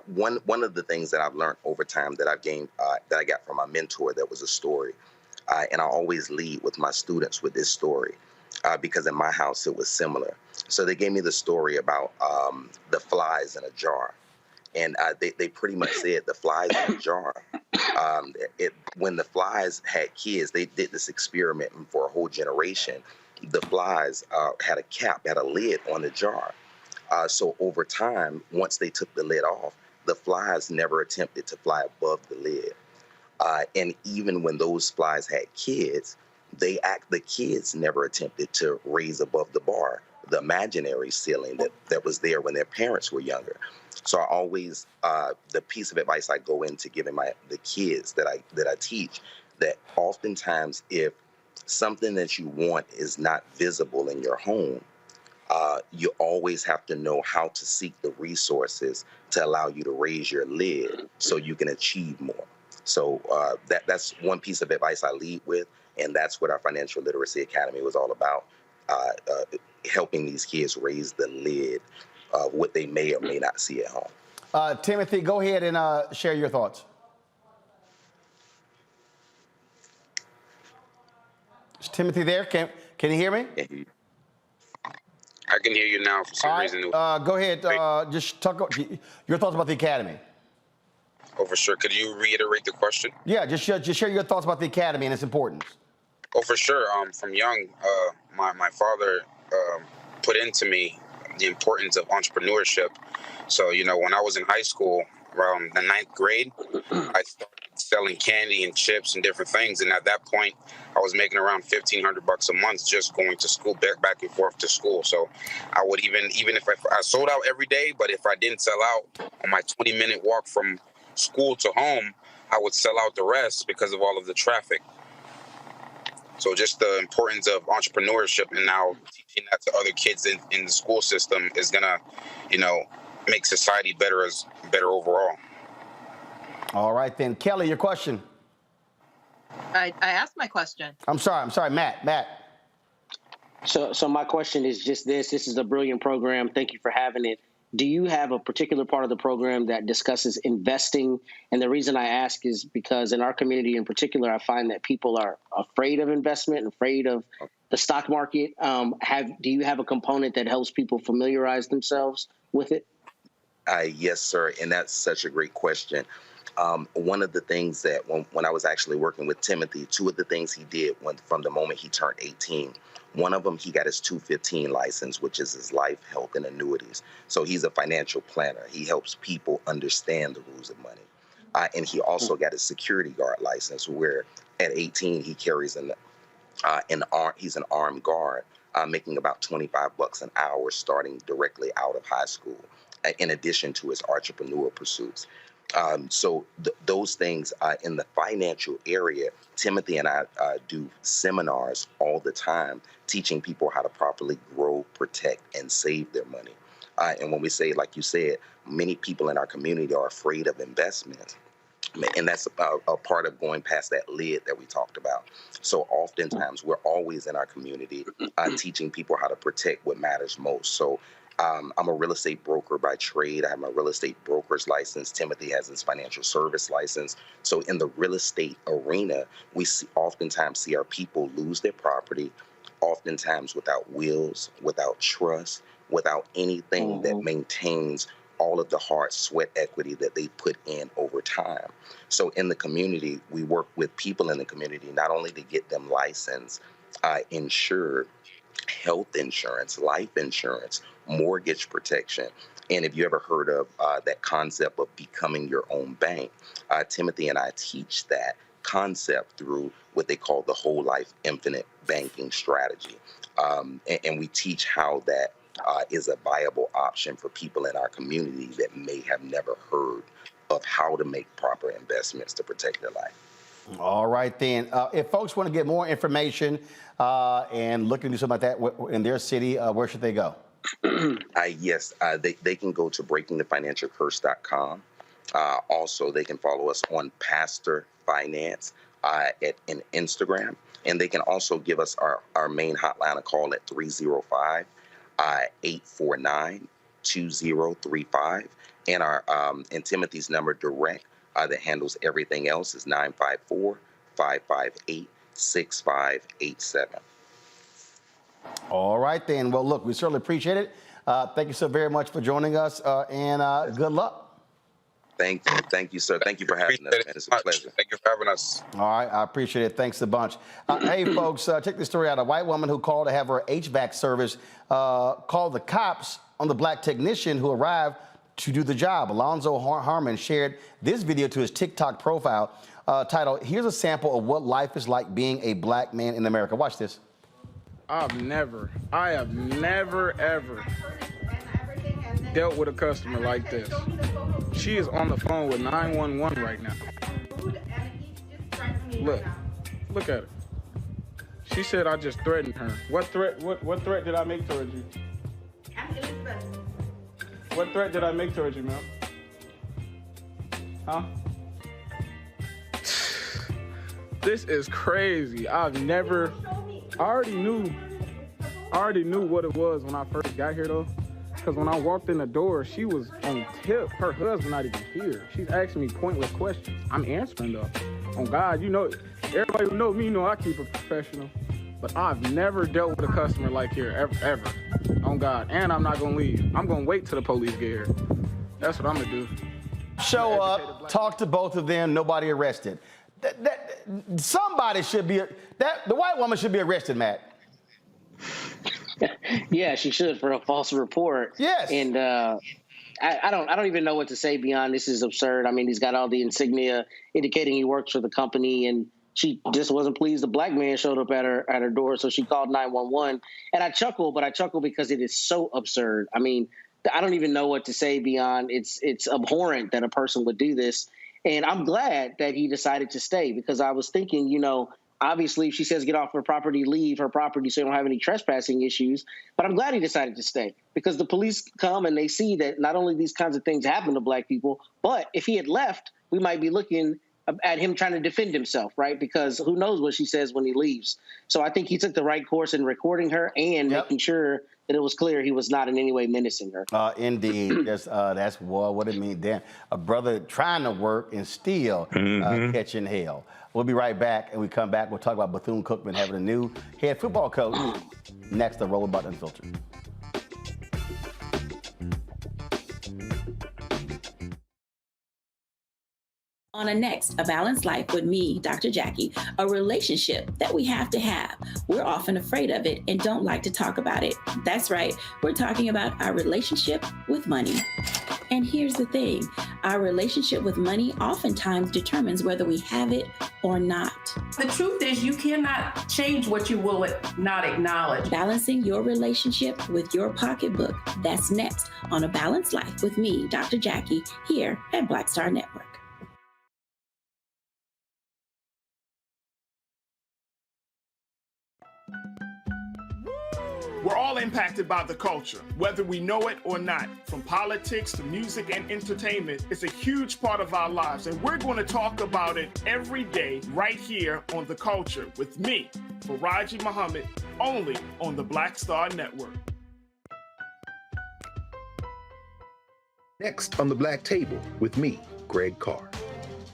one of the things that I've learned over time that I've gained, that I got from my mentor, that was a story. And I always lead with my students with this story because in my house it was similar. So they gave me the story about the flies in a jar. And they pretty much said the flies in a jar. When the flies had kids, they did this experiment for a whole generation. The flies had a lid on the jar. So over time, once they took the lid off, the flies never attempted to fly above the lid. And even when those flies had kids, the kids never attempted to raise above the bar, the imaginary ceiling that was there when their parents were younger. So I always, the piece of advice I go into giving the kids that I teach, that oftentimes if something that you want is not visible in your home, you always have to know how to seek the resources to allow you to raise your lid so you can achieve more. So that's one piece of advice I lead with, and that's what our Financial Literacy Academy was all about, helping these kids raise the lid of what they may or may not see at home. Timothy, go ahead and share your thoughts. Is Timothy there? Can you hear me? I can hear you now for some reason. Go ahead. Just talk your thoughts about the academy. Oh, for sure. Could you reiterate the question? Yeah, just share your thoughts about the academy and its importance. Oh, for sure. From young, my father put into me the importance of entrepreneurship. So, when I was in high school, around the 9th grade, I started selling candy and chips and different things. And at that point, I was making around $1,500 a month just going to school, back and forth to school. So I would even if I sold out every day, but if I didn't sell out on my 20-minute walk from school to home, I would sell out the rest because of all of the traffic. So just the importance of entrepreneurship, and now teaching that to other kids in the school system is gonna, make society better overall. All right then, Kelly, your question. I asked my question. I'm sorry, Matt. So my question is just this. This is a brilliant program. Thank you for having it. Do you have a particular part of the program that discusses investing? And the reason I ask is because in our community in particular, I find that people are afraid of investment and afraid of the stock market. Do you have a component that helps people familiarize themselves with it? Yes, sir. And that's such a great question. One of the things that when I was actually working with Timothy, two of the things he did from the moment he turned 18, one of them, he got his 215 license, which is his life, health, and annuities. So he's a financial planner. He helps people understand the rules of money. And he also got his security guard license, where at 18, he carries he's an armed guard, making about $25 an hour starting directly out of high school, in addition to his entrepreneurial pursuits. So those things in the financial area, Timothy and I do seminars all the time, teaching people how to properly grow, protect, and save their money. And when we say, like you said, many people in our community are afraid of investments. And that's a part of going past that lid that we talked about. So oftentimes we're always in our community teaching people how to protect what matters most. So I'm a real estate broker by trade. I have my real estate broker's license. Timothy has his financial service license. So in the real estate arena, we oftentimes see our people lose their property, oftentimes without wills, without trust, without anything that maintains all of the hard sweat equity that they put in over time. So in the community, we work with people in the community, not only to get them licensed, insured, health insurance, life insurance, mortgage protection. And if you ever heard of that concept of becoming your own bank, Timothy and I teach that concept through what they call the whole life infinite banking strategy. And we teach how that is a viable option for people in our community that may have never heard of how to make proper investments to protect their life. All right, then. If folks want to get more information and looking to do something like that in their city, where should they go? Yes, they can go to breakingthefinancialcurse.com. Also, they can follow us on Pastor Finance in Instagram. And they can also give us our main hotline a call at 305-849-2035. And our and Timothy's number direct that handles everything else is 954-558-6587. All right, then. Well, look, we certainly appreciate it. Thank you so very much for joining us, and good luck. Thank you, sir. Thank you for having us, man. It's a pleasure. Thank you for having us. All right, I appreciate it. Thanks a bunch. Hey, folks, check this story out. A white woman who called to have her HVAC service called the cops on the black technician who arrived to do the job. Alonzo Harmon shared this video to his TikTok profile titled, "Here's a sample of what life is like being a black man in America." Watch this. I have never, ever dealt with a customer like this. She is on the phone with 911 right now. Look at her. She said I just threatened her. What threat did I make towards you? What threat did I make towards you, ma'am? Huh? This is crazy. I already knew what it was when I first got here, though. Because when I walked in the door, she was on tip. Her husband not even here. She's asking me pointless questions. I'm answering, though. On God, you know, everybody who knows me know I keep it professional. But I've never dealt with a customer like here, ever. On God. And I'm not going to leave. I'm going to wait till the police get here. That's what I'm going to do. Show up, talk to both of them, nobody arrested. Somebody should be, the white woman should be arrested, Matt. Yeah, she should for a false report. Yes. And I don't even know what to say beyond this is absurd. I mean, he's got all the insignia indicating he works for the company, and she just wasn't pleased. The black man showed up at her door, so she called 911. And I chuckle because it is so absurd. I mean, I don't even know what to say beyond it's abhorrent that a person would do this. And I'm glad that he decided to stay, because I was thinking, you know, obviously if she says get off her property, leave her property so you don't have any trespassing issues. But I'm glad he decided to stay, because the police come and they see that not only these kinds of things happen to black people, but if he had left, we might be looking at him trying to defend himself, right? Because who knows what she says when he leaves. So I think he took the right course in recording her and making sure that it was clear he was not in any way menacing her. Indeed. That's what it means. Damn, a brother trying to work and still catching hell. We'll be right back, and we come back. We'll talk about Bethune-Cookman having a new head football coach. Next, the Roll About Unfiltered. On a next, A Balanced Life with me, Dr. Jackie, a relationship that we have to have. We're often afraid of it and don't like to talk about it. That's right, we're talking about our relationship with money. And here's the thing, our relationship with money oftentimes determines whether we have it or not. The truth is you cannot change what you will not acknowledge. Balancing your relationship with your pocketbook. That's next on A Balanced Life with me, Dr. Jackie, here at Black Star Network. We're all impacted by the culture, whether we know it or not. From politics to music and entertainment, it's a huge part of our lives, and we're going to talk about it every day right here on The Culture with me, Faraji Muhammad, only on the Black Star Network. Next on the Black Table with me, Greg Carr.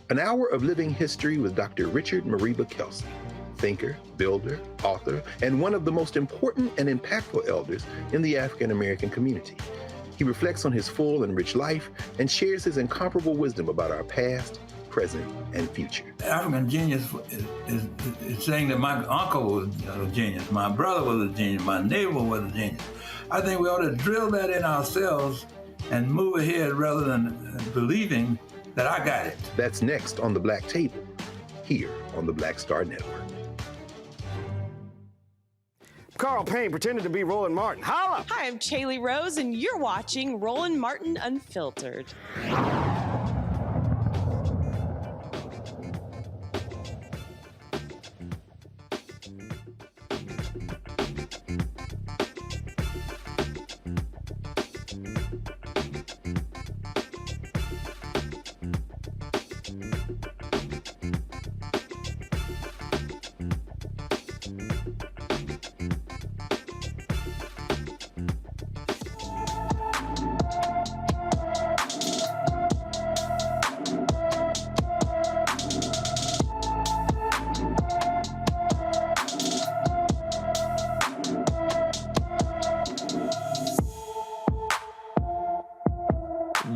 An hour of living history with Dr. Richard Mariba Kelsey, thinker, builder, author, and one of the most important and impactful elders in the African American community. He reflects on his full and rich life and shares his incomparable wisdom about our past, present, and future. African genius is saying that my uncle was a genius, my brother was a genius, my neighbor was a genius. I think we ought to drill that in ourselves and move ahead rather than believing that I got it. That's next on the Black Table, here on the Black Star Network. Carl Payne pretended to be Roland Martin. Holla! Hi, I'm Chaley Rose, and you're watching Roland Martin Unfiltered.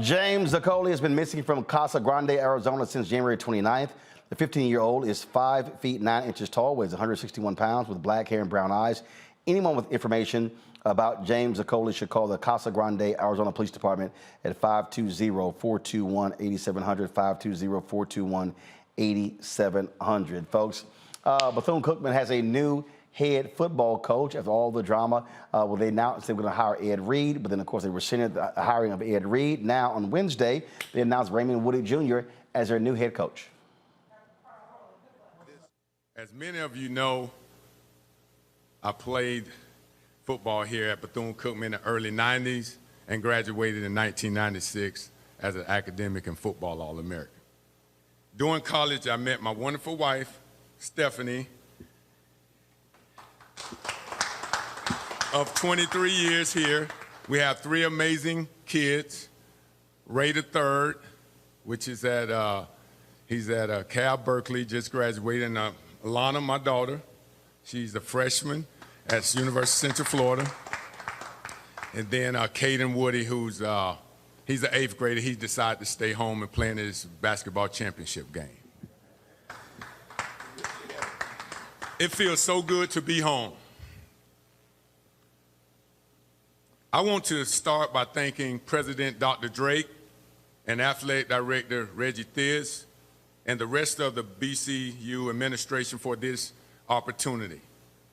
James Zacoli has been missing from Casa Grande, Arizona since January 29th. The 15-year-old is 5 feet 9 inches tall, weighs 161 pounds, with black hair and brown eyes. Anyone with information about James Zacoli should call the Casa Grande, Arizona Police Department at 520-421-8700, 520-421-8700. Folks, Bethune-Cookman has a new head football coach after all the drama. Well, they announced they were going to hire Ed Reed, but then, of course, they rescinded the hiring of Ed Reed. Now, on Wednesday, they announced Raymond Woody Jr. as their new head coach. As many of you know, I played football here at Bethune-Cookman in the early 90s and graduated in 1996 as an academic and football All-American. During college, I met my wonderful wife, Stephanie, of 23 years here. We have 3 amazing kids. Ray the third, which is he's at Cal Berkeley, just graduated. And Alana, my daughter, she's a freshman at University of Central Florida. And then Caden Woody, who's he's an 8th grader. He decided to stay home and play in his basketball championship game. It feels so good to be home. I want to start by thanking President Dr. Drake and Athletic Director Reggie Thiz and the rest of the BCU administration for this opportunity.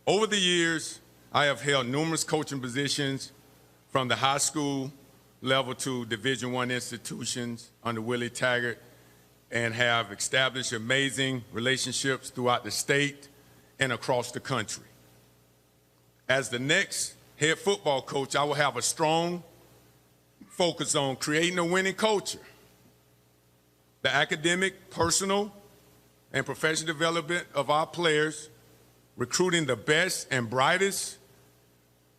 Over the years, I have held numerous coaching positions from the high school level to Division I institutions under Willie Taggart and have established amazing relationships throughout the state and across the country. As the next head football coach, I will have a strong focus on creating a winning culture, the academic, personal, and professional development of our players, recruiting the best and brightest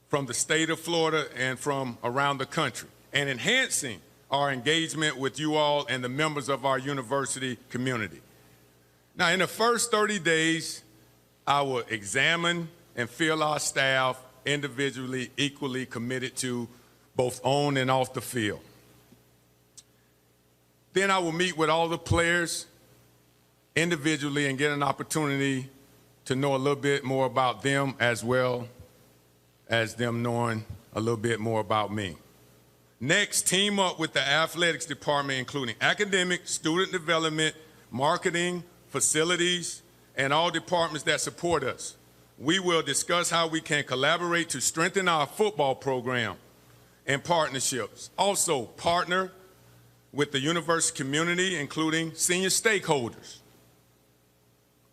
from the state of Florida and from around the country, and enhancing our engagement with you all and the members of our university community. Now, in the first 30 days, I will examine and feel our staff individually equally committed to both on and off the field. Then I will meet with all the players individually and get an opportunity to know a little bit more about them as well as them knowing a little bit more about me. Next, team up with the athletics department, including academic, student development, marketing, facilities, and all departments that support us. We will discuss how we can collaborate to strengthen our football program and partnerships. Also, partner with the university community, including senior stakeholders,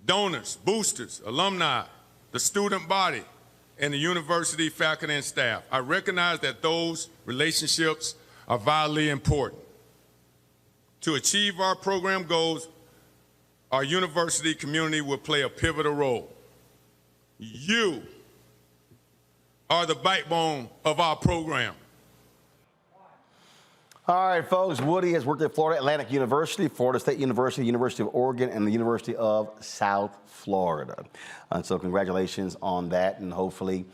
donors, boosters, alumni, the student body, and the university faculty and staff. I recognize that those relationships are vitally important. To achieve our program goals, our university community will play a pivotal role. You are the backbone of our program. All right, folks, Woody has worked at Florida Atlantic University, Florida State University, University of Oregon, and the University of South Florida. And so congratulations on that, and hopefully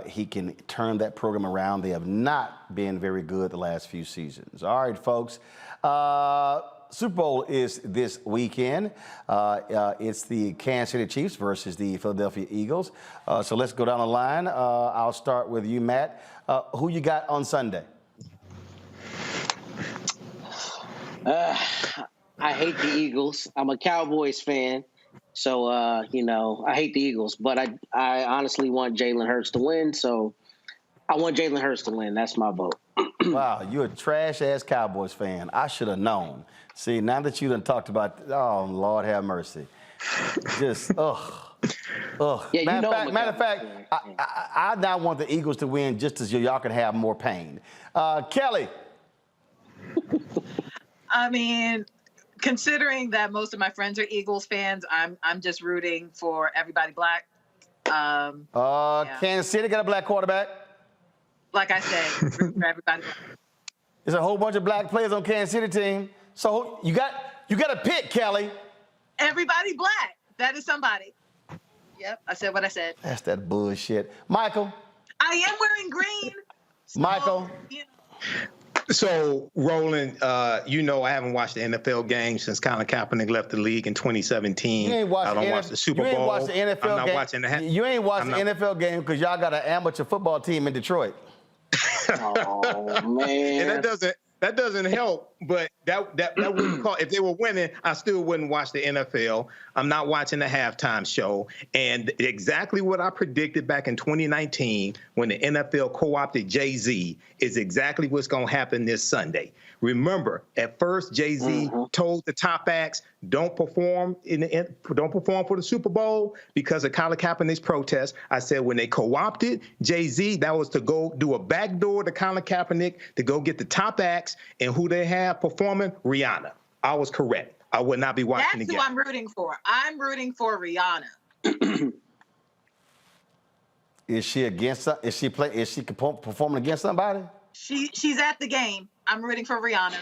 he can turn that program around. They have not been very good the last few seasons. All right, folks. Super Bowl is this weekend. It's the Kansas City Chiefs versus the Philadelphia Eagles. So let's go down the line. I'll start with you, Matt. Who you got on Sunday? I hate the Eagles. I'm a Cowboys fan, so I hate the Eagles. But I honestly want Jalen Hurts to win, so I want Jalen Hurts to win. That's my vote. Wow, you're a trash-ass Cowboys fan. I should have known. See, now that you done talked about, oh, Lord have mercy. Just, ugh. Yeah, matter of fact, I now want the Eagles to win just as y'all can have more pain. Kelly. I mean, considering that most of my friends are Eagles fans, I'm just rooting for everybody black. Yeah. Kansas City got a black quarterback. Like I said, rooting for everybody black. There's a whole bunch of black players on Kansas City team. So you got to pick, Kelly. Everybody black. That is somebody. Yep, I said what I said. That's that bullshit. Michael. I am wearing green. So, Michael. So, Roland, I haven't watched the NFL game since Colin Kaepernick left the league in 2017. You ain't watched I don't watch the Super Bowl. You ain't watched the NFL I'm not game. watching the You ain't watched the NFL game because y'all got an amateur football team in Detroit. Oh, man. And that doesn't help, but that wouldn't call. If they were winning, I still wouldn't watch the NFL. I'm not watching the halftime show. And exactly what I predicted back in 2019 when the NFL co-opted Jay-Z is exactly what's going to happen this Sunday. Remember, at first Jay-Z told the top acts, don't perform for the Super Bowl because of Colin Kaepernick's protest. I said when they co-opted Jay-Z, that was to go do a backdoor to Colin Kaepernick to go get the top acts, and who they have performing? Rihanna. I was correct. I would not be watching That's again. who I'm rooting for. I'm rooting for Rihanna. Is she performing against somebody? She's at the game. I'm rooting for Rihanna.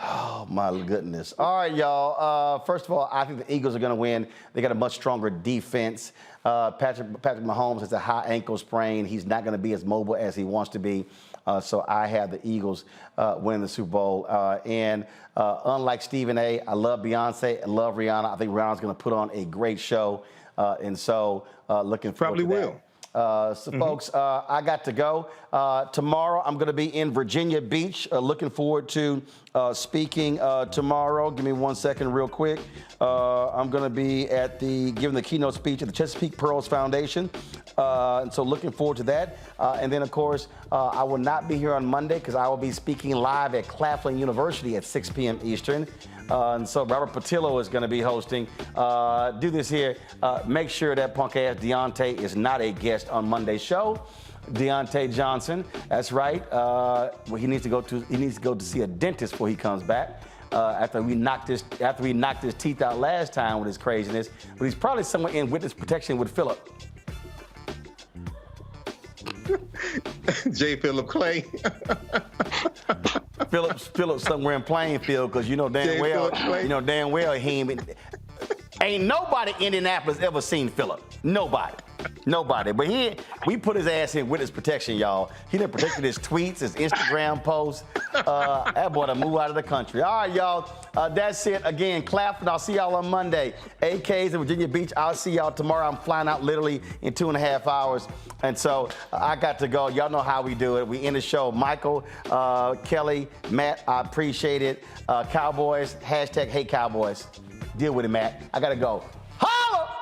Oh, my goodness. All right, y'all. First of all, I think the Eagles are going to win. They got a much stronger defense. Patrick Mahomes has a high ankle sprain. He's not going to be as mobile as he wants to be. So I have the Eagles winning the Super Bowl. And unlike Stephen A., I love Beyonce. I love Rihanna. I think Rihanna's going to put on a great show. And so looking forward to that. Probably will. Folks, I got to go. Tomorrow, I'm going to be in Virginia Beach. Looking forward to speaking tomorrow. Give me 1 second real quick. I'm going to be giving the keynote speech at the Chesapeake Pearls Foundation. And so looking forward to that. And then, of course, I will not be here on Monday because I will be speaking live at Claflin University at 6 p.m. Eastern. And so Robert Patillo is going to be hosting. Do this here. Make sure that punk-ass Deontay is not a guest on Monday's show. Deontay Johnson, that's right. He needs to go to see a dentist before he comes back. After we knocked his teeth out last time with his craziness. But he's probably somewhere in witness protection with Philip. J. Philip Clay. Philip somewhere in Plainfield, because you know damn well he ain't nobody in Indianapolis ever seen Philip. Nobody. Nobody. But we put his ass in witness protection, y'all. He done protected his tweets, his Instagram posts. That boy done move out of the country. All right, y'all. That's it. Again, Claflin, I'll see y'all on Monday. AK's in Virginia Beach. I'll see y'all tomorrow. I'm flying out literally in 2.5 hours. And so I got to go. Y'all know how we do it. We end the show. Michael, Kelly, Matt, I appreciate it. Cowboys, hashtag hate Cowboys. Deal with it, Matt. I got to go. Holla!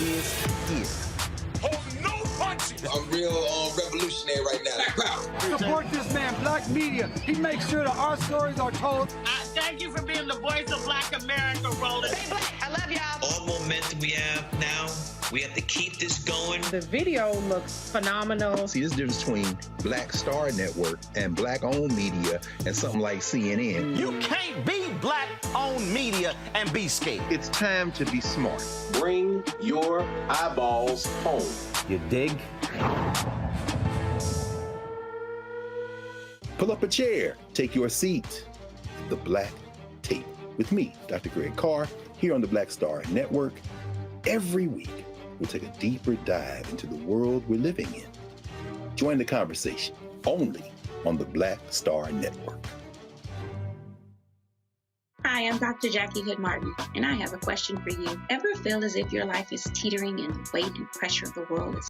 is here. I'm real revolutionary right now. Support this man, Black media. He makes sure that our stories are told. Thank you for being the voice of Black America, Roland. Stay black. I love y'all. All momentum we have now, we have to keep this going. The video looks phenomenal. See, this difference between Black Star Network and Black-owned media and something like CNN. You can't be Black-owned media and be scared. It's time to be smart. Bring your eyeballs home. You dig? Pull up a chair, take your seat. The Black Tape with me, Dr. Greg Carr, here on the Black Star Network. Every week, we'll take a deeper dive into the world we're living in. Join the conversation only on the Black Star Network. Hi, I'm Dr. Jackie Hood Martin, and I have a question for you. Ever feel as if your life is teetering and the weight and pressure of the world is